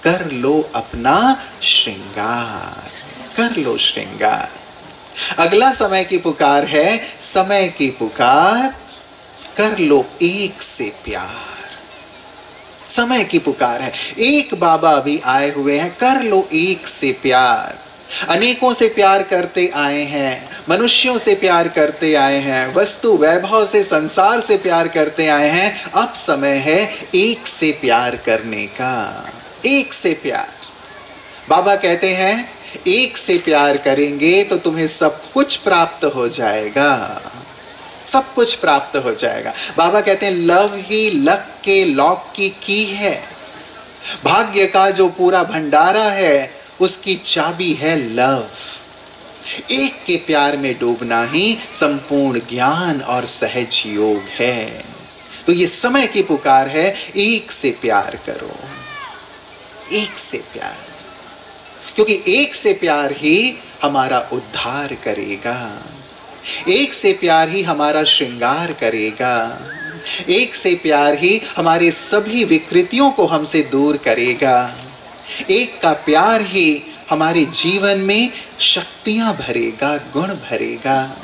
Speaker 3: कर लो अपना श्रृंगार, कर लो श्रृंगार। अगला समय की पुकार है, समय की पुकार, कर लो एक से प्यार। समय की पुकार है, एक बाबा अभी आए हुए हैं, कर लो एक से प्यार। अनेकों से प्यार करते आए हैं, मनुष्यों से प्यार करते आए हैं, वस्तु वैभव से, संसार से प्यार करते आए हैं। अब समय है एक से प्यार करने का। एक से प्यार। बाबा कहते हैं एक से प्यार करेंगे तो तुम्हें सब कुछ प्राप्त हो जाएगा, सब कुछ प्राप्त हो जाएगा। बाबा कहते हैं लव ही लक के लॉक की है। भाग्य का जो पूरा भंडारा है उसकी चाबी है लव। एक के प्यार में डूबना ही संपूर्ण ज्ञान और सहज योग है। तो ये समय की पुकार है, एक से प्यार करो, एक से प्यार, क्योंकि एक से प्यार ही हमारा उद्धार करेगा। एक से प्यार ही हमारा श्रृंगार करेगा। एक से प्यार ही हमारे सभी विकृतियों को हमसे दूर करेगा। एक का प्यार ही हमारे जीवन में शक्तियां भरेगा, गुण भरेगा।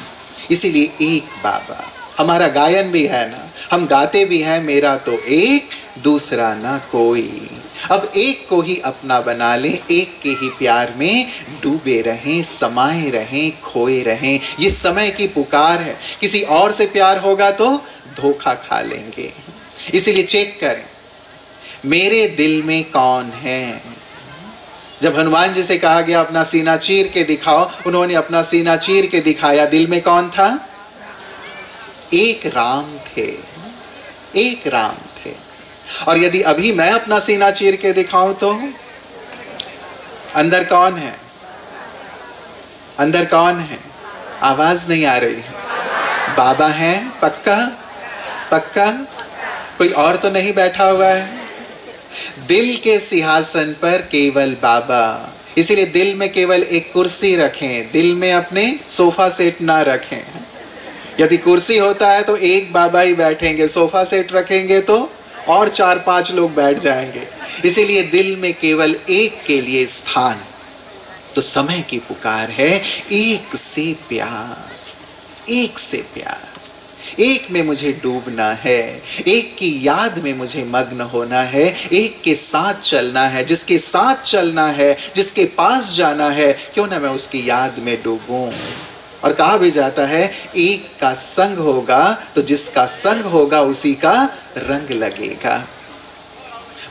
Speaker 3: इसीलिए एक बाबा। हमारा गायन भी है ना, हम गाते भी हैं, मेरा तो एक दूसरा ना कोई। अब एक को ही अपना बना लें, एक के ही प्यार में डूबे रहें, समाये रहें, खोए रहें। ये समय की पुकार है। किसी और से प्यार होगा तो धोखा खा लेंगे। इसीलिए चेक करें मेरे दिल में कौन है। जब हनुमान जी से कहा गया अपना सीना चीर के दिखाओ, उन्होंने अपना सीना चीर के दिखाया। दिल में कौन था? एक राम थे, एक राम थे। और यदि अभी मैं अपना सीना चीर के दिखाऊं तो अंदर कौन है? अंदर कौन है? आवाज नहीं आ रही है। बाबा हैं? पक्का? पक्का? कोई और तो नहीं बैठा हुआ है? दिल के सिंहासन पर केवल बाबा। इसीलिए दिल में केवल एक कुर्सी रखें, दिल में अपने सोफा सेट ना रखें। यदि कुर्सी होता है तो एक बाबा ही बैठेंगे, सोफा सेट रखेंगे तो और 4-5 लोग बैठ जाएंगे। इसीलिए दिल में केवल एक के लिए स्थान। तो समय की पुकार है एक से प्यार, एक से प्यार। एक में मुझे डूबना है, एक की याद में मुझे मग्न होना है, एक के साथ चलना है। जिसके साथ चलना है, जिसके पास जाना है, क्यों ना मैं उसकी याद में डूबूं। और कहा भी जाता है एक का संग होगा तो जिसका संग होगा उसी का रंग लगेगा।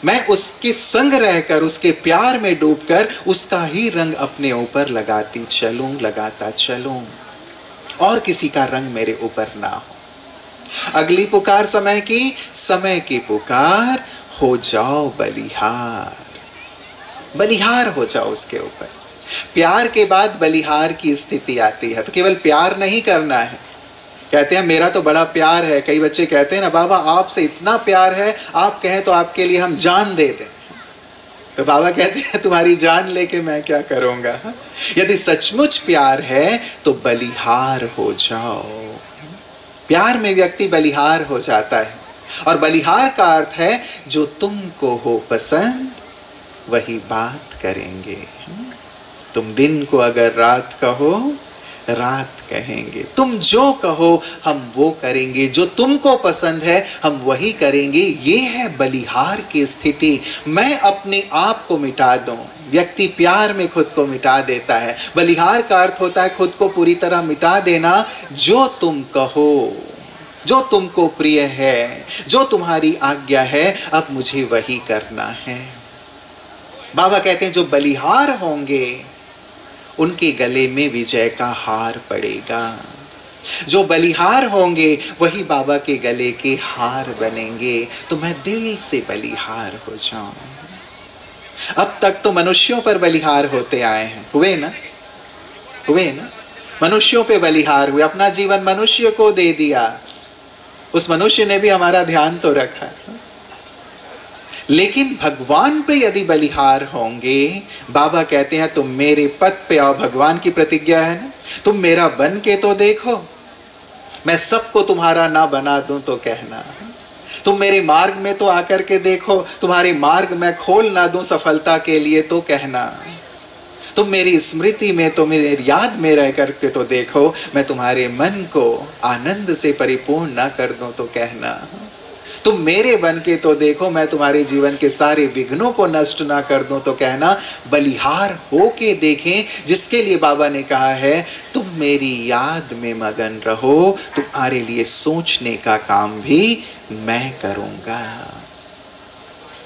Speaker 3: मैं उसके संग रहकर, उसके प्यार में डूबकर उसका ही रंग अपने ऊपर लगाती चलूं, लगाता चलूं, और किसी का रंग मेरे ऊपर ना हो। अगली पुकार समय की पुकार, हो जाओ बलिहार। बलिहार हो जाओ उसके ऊपर। प्यार के बाद बलिहार की स्थिति आती है। तो केवल प्यार नहीं करना है। कहते हैं मेरा तो बड़ा प्यार है। कई बच्चे कहते हैं ना बाबा आपसे इतना प्यार है, आप कहें तो आपके लिए हम जान दे दें। तो बाबा कहते हैं तुम्हारी जान लेके मैं क्या करूंगा। यदि सचमुच प्यार है तो बलिहार हो जाओ। प्यार में व्यक्ति बलिहार हो जाता है। और बलिहार का अर्थ है जो तुमको हो पसंद वही बात करेंगे। तुम दिन को अगर रात कहो, रात कहेंगे। तुम जो कहो हम वो करेंगे। जो तुमको पसंद है हम वही करेंगे। ये है बलिहार की स्थिति। मैं अपने आप को मिटा दूं। व्यक्ति प्यार में खुद को मिटा देता है। बलिहार का अर्थ होता है खुद को पूरी तरह मिटा देना। जो तुम कहो जो तुमको प्रिय है, जो तुम्हारी आज्ञा है, अब मुझे वही करना है। बाबा कहते हैं जो बलिहार होंगे उनके गले में विजय का हार पड़ेगा। जो बलिहार होंगे वही बाबा के गले के हार बनेंगे। तो मैं दिल से बलिहार हो जाऊं। अब तक तो मनुष्यों पर बलिहार होते आए हैं, हुए ना, हुए ना, मनुष्यों पे बलिहार हुए, अपना जीवन मनुष्य को दे दिया। उस मनुष्य ने भी हमारा ध्यान तो रखा, लेकिन भगवान पे यदि बलिहार होंगे, बाबा कहते हैं तुम मेरे पद पे आओ। भगवान की प्रतिज्ञा है ना, तुम मेरा बन के तो देखो, मैं सबको तुम्हारा ना बना दूं तो कहना। तुम मेरे मार्ग में तो आकर के देखो, तुम्हारे मार्ग में खोल ना दूं सफलता के लिए तो कहना। तुम मेरी स्मृति में तो मेरी याद में रह करके तो देखो, मैं तुम्हारे मन को आनंद से परिपूर्ण ना कर दूं तो कहना। तुम मेरे बन के तो देखो, मैं तुम्हारे जीवन के सारे विघ्नों को नष्ट ना कर दूं तो कहना। बलिहार हो के देखें, जिसके लिए बाबा ने कहा है तुम मेरी याद में मगन रहो, तुम्हारे लिए सोचने का काम भी मैं करूंगा।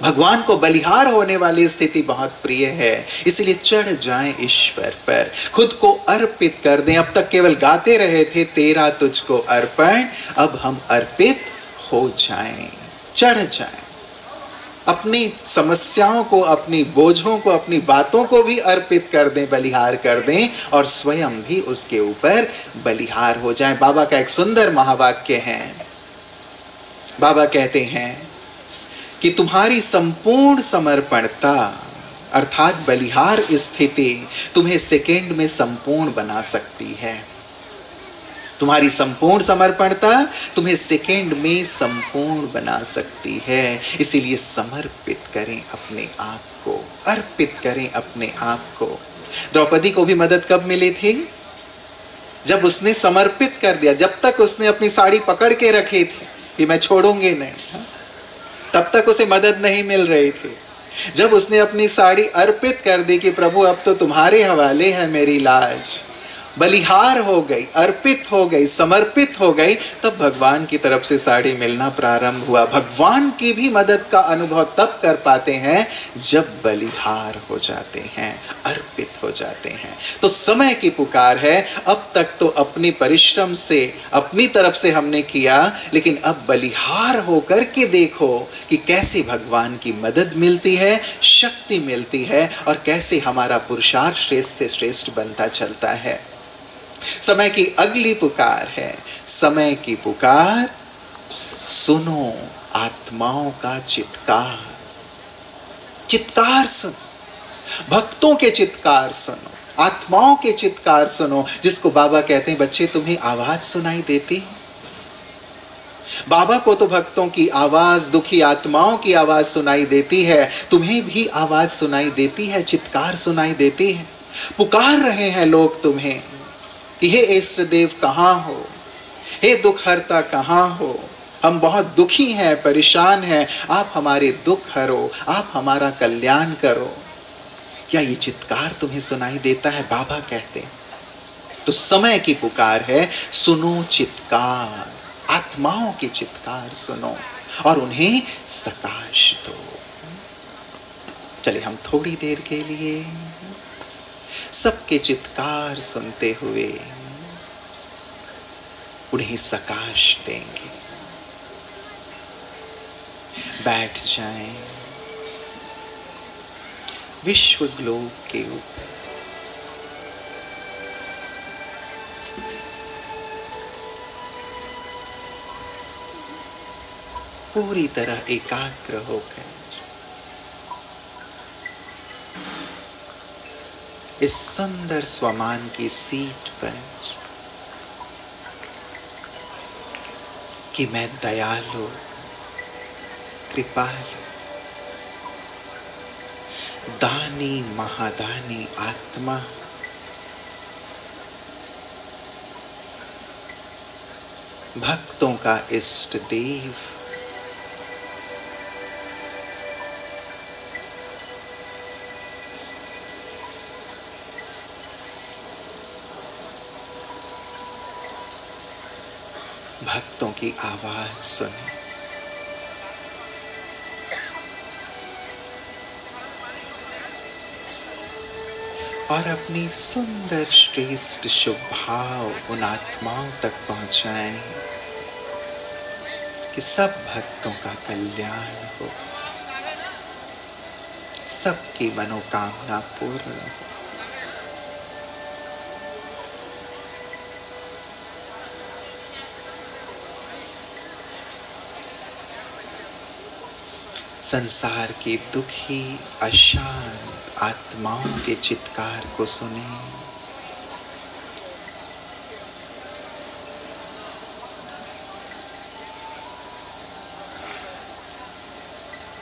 Speaker 3: भगवान को बलिहार होने वाली स्थिति बहुत प्रिय है, इसलिए चढ़ जाएं ईश्वर पर, खुद को अर्पित कर दें। अब तक केवल गाते रहे थे तेरा तुझको अर्पण, अब हम अर्पित हो जाएं, चढ़ जाएं। अपनी समस्याओं को, अपनी बोझों को, अपनी बातों को भी अर्पित कर दें, बलिहार कर दें, और स्वयं भी उसके ऊपर बलिहार हो जाएं। बाबा का एक सुंदर महावाक्य है। बाबा कहते हैं कि तुम्हारी संपूर्ण समर्पणता अर्थात बलिहार स्थिति तुम्हें सेकंड में संपूर्ण बना सकती है। तुम्हारी संपूर्ण समर्पणता तुम्हें सेकंड में संपूर्ण बना सकती है। इसीलिए समर्पित करें अपने आप को, अर्पित करें अपने आप को। द्रौपदी को भी मदद कब मिली थी? जब उसने समर्पित कर दिया। जब तक उसने अपनी साड़ी पकड़ के रखी थी कि मैं छोड़ूंगी नहीं, तब तक उसे मदद नहीं मिल रही थी। जब उसने अपनी साड़ी अर्पित कर दी कि प्रभु अब तो तुम्हारे हवाले है मेरी लाज, बलिहार हो गई, अर्पित हो गई, समर्पित हो गई, तब भगवान की तरफ से साड़ी मिलना प्रारंभ हुआ। भगवान की भी मदद का अनुभव तब कर पाते हैं जब बलिहार हो जाते हैं, अर्पित हो जाते हैं। तो समय की पुकार है। अब तक तो अपनी परिश्रम से, अपनी तरफ से हमने किया, लेकिन अब बलिहार होकर के देखो कि कैसे भगवान की मदद मिलती है, शक्ति मिलती है, और कैसे हमारा पुरुषार्थ श्रेष्ठ से श्रेष्ठ बनता चलता है। समय की अगली पुकार है, समय की पुकार सुनो आत्माओं का चित्कार। चित्कार सुनो, भक्तों के चित्कार सुनो, आत्माओं के चित्कार सुनो, जिसको बाबा कहते हैं बच्चे तुम्हें आवाज सुनाई देती है। बाबा को तो भक्तों की आवाज, दुखी आत्माओं की आवाज सुनाई देती है, तुम्हें भी आवाज सुनाई देती है, चित्कार सुनाई देती है। पुकार रहे हैं लोग तुम्हें कि हे इष्ट देव कहाँ हो, हे दुख हरता कहाँ हो, हम बहुत दुखी हैं, परेशान हैं, आप हमारे दुख हरो, आप हमारा कल्याण करो। क्या ये चित्कार तुम्हें सुनाई देता है? बाबा कहते हैं। तो समय की पुकार है, सुनो चित्कार, आत्माओं के चित्कार सुनो और उन्हें सकाश दो। चलिए हम थोड़ी देर के लिए सबके चित्कार सुनते हुए उन्हें सकाश देंगे। बैठ जाएं विश्व ग्लोब के ऊपर। पूरी तरह एकाग्र होकर इस सुंदर स्वमान की सीट पर कि मैं दयालु, कृपालु, दानी, महादानी आत्मा, भक्तों का इष्ट देव, भक्तों की आवाज सुने। और अपनी सुंदर श्रेष्ठ शुभ भाव उन आत्माओं तक पहुंचाएं कि सब भक्तों का कल्याण हो, सबकी मनोकामना पूर्ण हो। संसार की दुखी अशांत आत्माओं के चित्कार को सुने।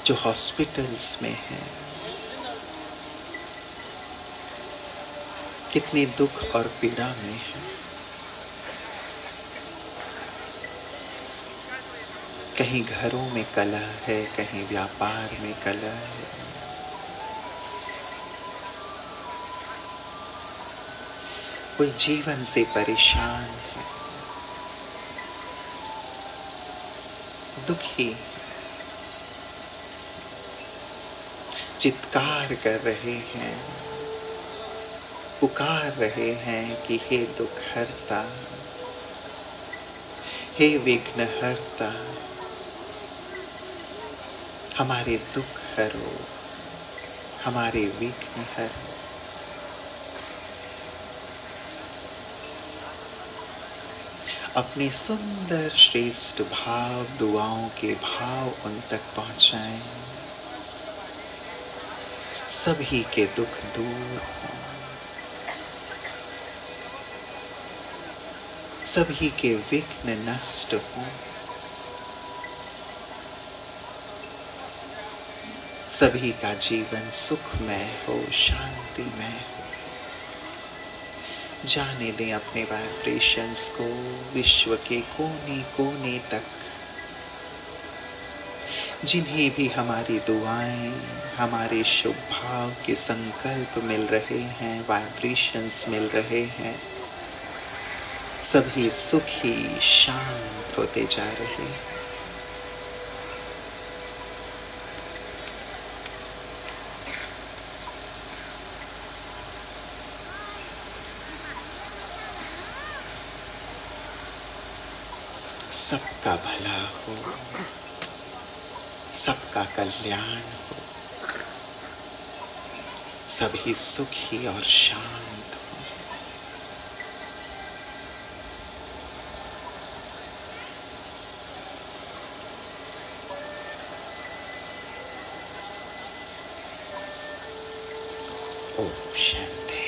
Speaker 3: जो हॉस्पिटल्स में है, कितने दुख और पीड़ा में है। कहीं घरों में कलह है, कहीं व्यापार में कलह है। कोई जीवन से परेशान है, दुखी, चित्कार कर रहे हैं, पुकार रहे हैं कि हे दुख हरता, हे विघ्न हरता, हमारे दुख हरो, हमारे विघ्न हरो। अपने सुंदर श्रेष्ठ भाव, दुआओं के भाव उन तक पहुंचाएं। सभी के दुख दूर हों, सभी के विघ्न नष्ट हों, सभी का जीवन सुखमय हो, शांतिमय हो। जाने दें अपने वाइब्रेशंस को विश्व के कोने कोने तक। जिन्हें भी हमारी दुआएं, हमारे शुभ भाव के संकल्प मिल रहे हैं, वाइब्रेशंस मिल रहे हैं, सभी सुखी शांत होते जा रहे हैं। सबका भला हो, सबका कल्याण हो, सभी सुखी और शांत हो। ओम शांति।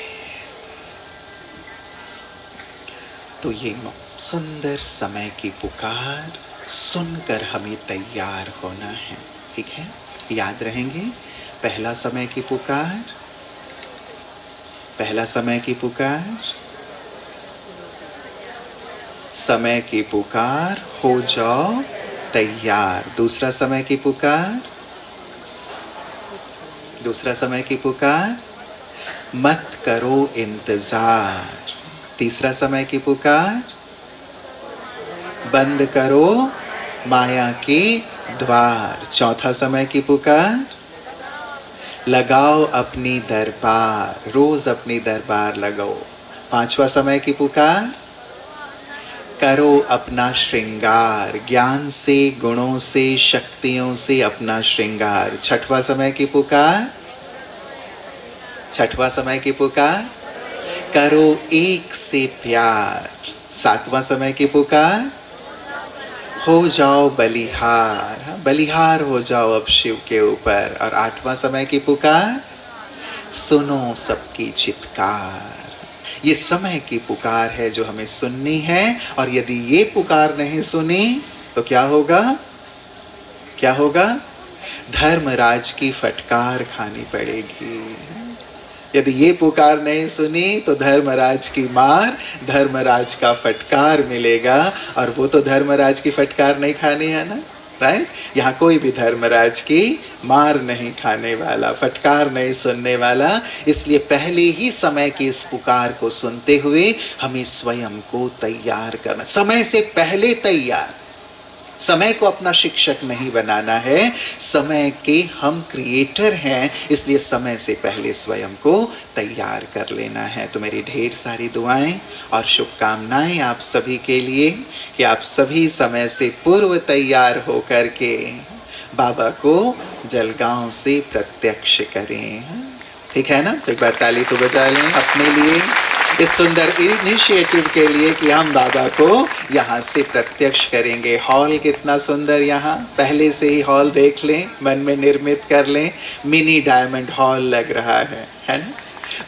Speaker 3: तो ये सुंदर समय की पुकार सुनकर हमें तैयार होना है, ठीक है? याद रहेंगे, पहला समय की पुकार, पहला समय की पुकार, समय की पुकार, हो जाओ तैयार। दूसरा समय की पुकार, दूसरा समय की पुकार, मत करो इंतजार। तीसरा समय की पुकार, बंद करो माया के द्वार। चौथा समय की पुकार, लगाओ अपनी दरबार, रोज अपनी दरबार लगाओ। पांचवा समय की पुकार, करो अपना श्रृंगार, ज्ञान से, गुणों से, शक्तियों से अपना श्रृंगार। छठवा समय की पुकार, छठवा समय की पुकार, करो एक से प्यार। सातवां समय की पुकार, हो जाओ बलिहार, बलिहार हो जाओ अब शिव के ऊपर। और आठवां समय की पुकार, सुनो सबकी चित्कार। ये समय की पुकार है जो हमें सुननी है, और यदि ये पुकार नहीं सुनी तो क्या होगा? क्या होगा? धर्मराज की फटकार खानी पड़ेगी। यदि ये पुकार नहीं सुनी तो धर्मराज की मार, धर्मराज का फटकार मिलेगा, और वो तो धर्मराज की फटकार नहीं खानी है ना। राइट? यहाँ कोई भी धर्मराज की मार नहीं खाने वाला, फटकार नहीं सुनने वाला। इसलिए पहले ही समय की इस पुकार को सुनते हुए हमें स्वयं को तैयार करना, समय से पहले तैयार। समय को अपना शिक्षक नहीं बनाना है, समय के हम क्रिएटर हैं, इसलिए समय से पहले स्वयं को तैयार कर लेना है। तो मेरी ढेर सारी दुआएं और शुभकामनाएं आप सभी के लिए कि आप सभी समय से पूर्व तैयार होकर के बाबा को जलगांव से प्रत्यक्ष करें। ठीक है ना? तो एक बार ताली तो बजा लें अपने लिए, इस सुंदर इनिशिएटिव के लिए कि हम बाबा को यहाँ से प्रत्यक्ष करेंगे। हॉल कितना सुंदर, यहाँ पहले से ही हॉल देख लें, मन में निर्मित कर लें। मिनी डायमंड हॉल लग रहा है ना?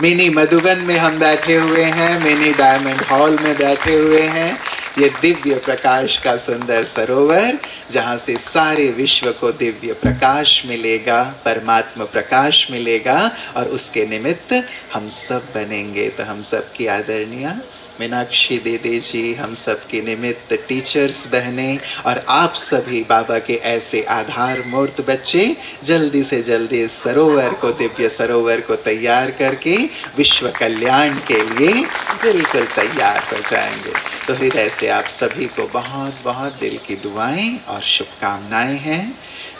Speaker 3: मिनी मधुबन में हम बैठे हुए हैं, मिनी डायमंड हॉल में बैठे हुए हैं। ये दिव्य प्रकाश का सुंदर सरोवर, जहाँ से सारे विश्व को दिव्य प्रकाश मिलेगा, परमात्मा प्रकाश मिलेगा, और उसके निमित्त हम सब बनेंगे। तो हम सब की आदरणीय मीनाक्षी दीदी जी, हम सब के निमित्त टीचर्स बहनें और आप सभी बाबा के ऐसे आधार मूर्त बच्चे जल्दी से जल्दी इस सरोवर को, दिव्य सरोवर को तैयार करके विश्व कल्याण के लिए बिल्कुल तैयार हो जाएंगे। तो हृदय से आप सभी को बहुत बहुत दिल की दुआएं और शुभकामनाएं हैं।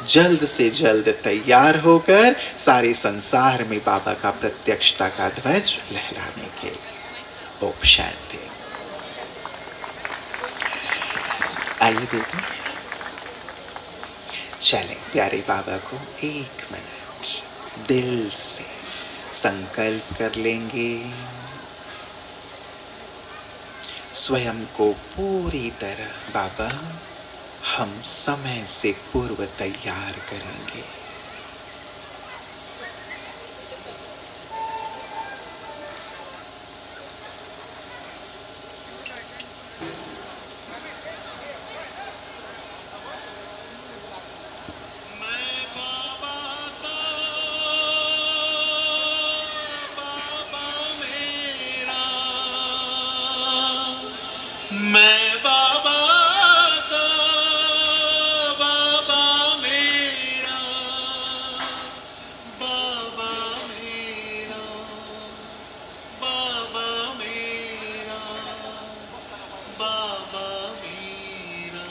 Speaker 3: जल्द से जल्द तैयार होकर सारे संसार में बाबा का प्रत्यक्षता का ध्वज लहराने के लिए। ओम शांति। आइए बेटी, चलें प्यारे बाबा को 1 मिनट दिल से संकल्प कर लेंगे, स्वयं को पूरी तरह बाबा हम समय से पूर्व तैयार करेंगे।
Speaker 4: मैं बाबा का बाबा मेरा, बाबा मेरा, बाबा मेरा, बाबा मेरा।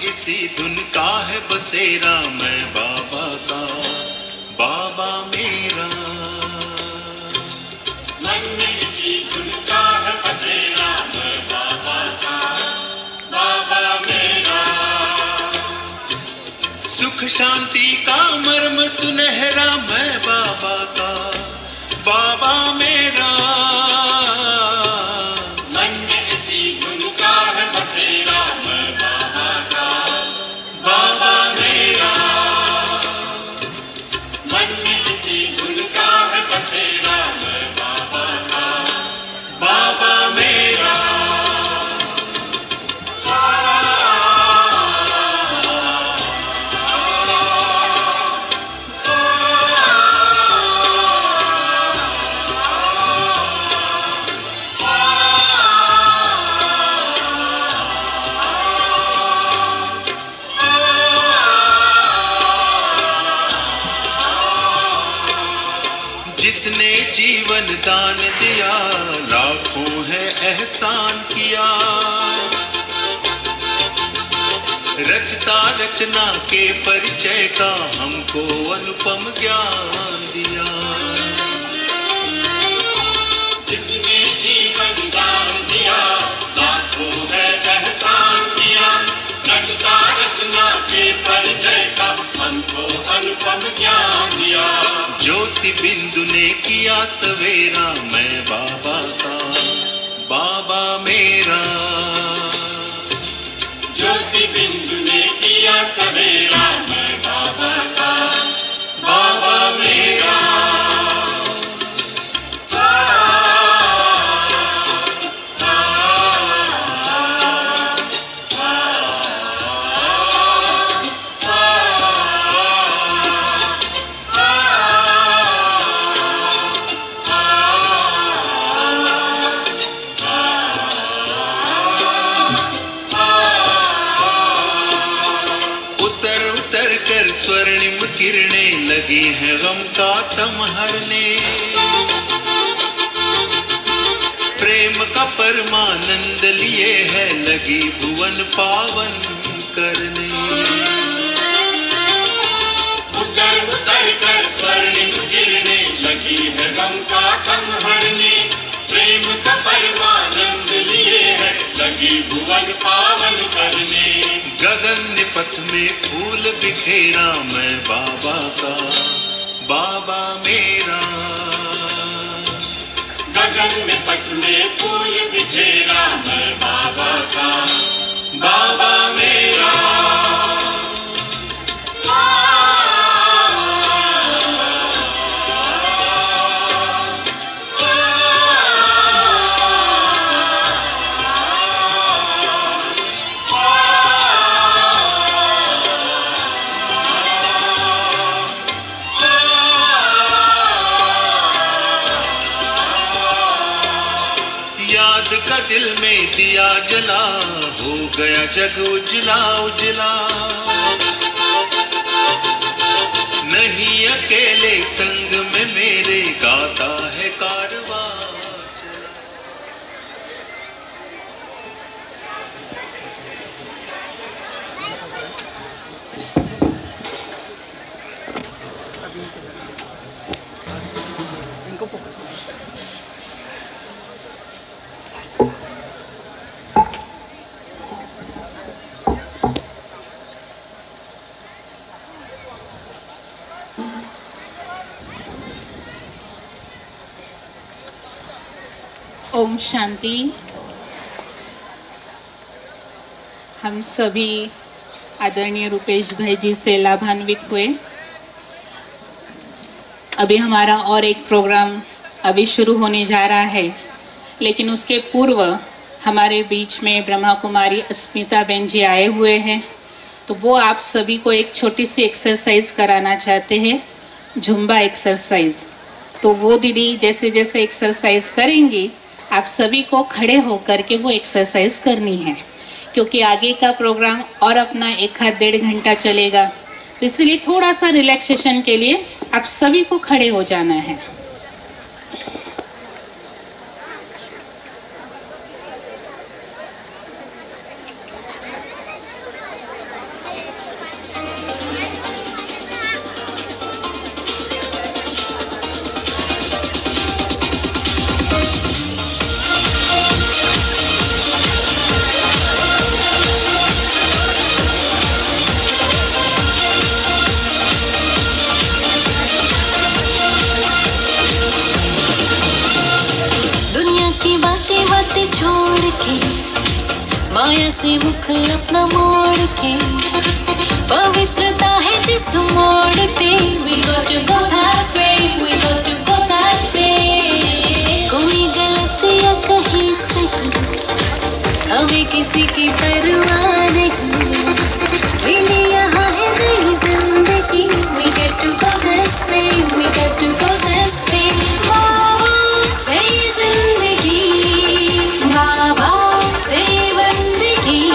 Speaker 4: इसी धुन का है बसेरा, मैं बाबा का बाबा मेरा। मन में इसी धुन का है बसेरा, मैं बाबा का बाबा मेरा। सुख शांति का मर्म सुनहरा, मैं बाबा का बाबा मेरा। मन में इसी धुन का है बसेरा, मैं बाबा का बाबा मेरा। मन में इसी धुन का है बसेरा, मैं बाबा का बाबा मेरा। जिसने जीवन दान दिया, लाखों है एहसान किया। रचता रचना के परिचय का हमको अनुपम ज्ञान दिया। जिसने जीवन दान दिया, लाखों है एहसान किया। रचता रचना के परिचय का हमको अनुपम ज्ञान दिया। ज्योति बिंदु ने किया सवेरा, मैं बाबा का बाबा मेरा। ज्योति बिंदु ने किया सवेरा, मैं बाबा का बाबा मेरा।
Speaker 3: परमानंद लिए है लगी भुवन पावन करने।
Speaker 4: उतर उतर कर स्वर्णिम गिरने लगी है गम का कम हरने। प्रेम का परमानंद लिए है लगी भुवन पावन करने।
Speaker 3: गगन निपथ में फूल बिखेरा मैं बाबा का बाबा मेरा।
Speaker 4: गगन में पथ में फूल बिखेरा मैं बाबा का बाबा मेरा।
Speaker 3: दिल में दिया जला हो गया जग उजला उजला। नहीं अकेले संग में मेरे गाता है कारवां।
Speaker 1: ओम शांति। हम सभी आदरणीय रूपेश भाई जी से लाभान्वित हुए। अभी हमारा और एक प्रोग्राम अभी शुरू होने जा रहा है, लेकिन उसके पूर्व हमारे बीच में ब्रह्मा कुमारी अस्मिता बेन जी आए हुए हैं, तो वो आप सभी को एक छोटी सी एक्सरसाइज कराना चाहते हैं, झुम्बा एक्सरसाइज। तो वो दीदी जैसे जैसे एक्सरसाइज करेंगी आप सभी को खड़े होकर के वो एक्सरसाइज करनी है, क्योंकि आगे का प्रोग्राम और अपना 1-1.5 घंटा चलेगा। तो इसलिए थोड़ा सा रिलैक्सेशन के लिए आप सभी को खड़े हो जाना है।
Speaker 2: माया से मुख अपना मोड़ के, पवित्रता है जिस मोड़ पे। We got to go that way, we got to go that way। कोई गलत या कहीं सही, हमें किसी की परवाह नहीं। मिली यहाँ है नई जिंदगी। We get to go this way, we get to go this way। बाबा से जिंदगी, बाबा से बंदगी,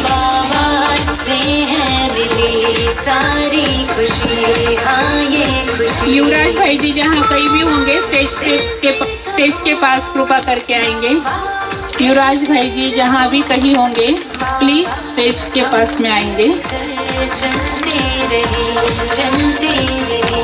Speaker 2: बाबा से है मिली सारी खुशी। हाँ ये खुशी।
Speaker 1: युवराज भाई जी जहाँ कहीं भी होंगे स्टेज के पास कृपा करके आएंगे। युवराज भाई जी जहाँ भी कहीं होंगे प्लीज स्टेज के पास में आएंगे।
Speaker 2: चलते रहे, चलते रहे।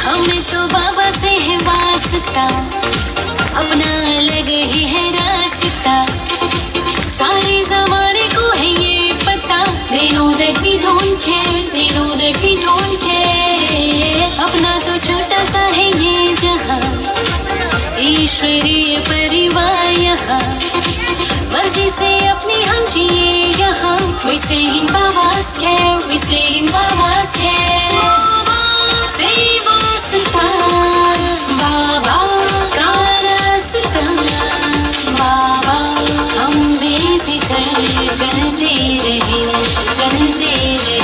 Speaker 2: हमें तो बाबा से है वास्ता, अपना अलग ही है रास्ता। सारे जमाने को है ये पता। They know that we don't care, they know that we don't care। अपना तो छोटा सा है ये जहां, ईश्वरीय परिवार यहाँ। मर्जी से अपनी हम जिए यहाँ। We stay in Baba's care, we stay in Baba's care। बाबा से वास्ता, बाबा का रास्ता, बाबा हम बेफिक्र चलते रहे, चलते रहे।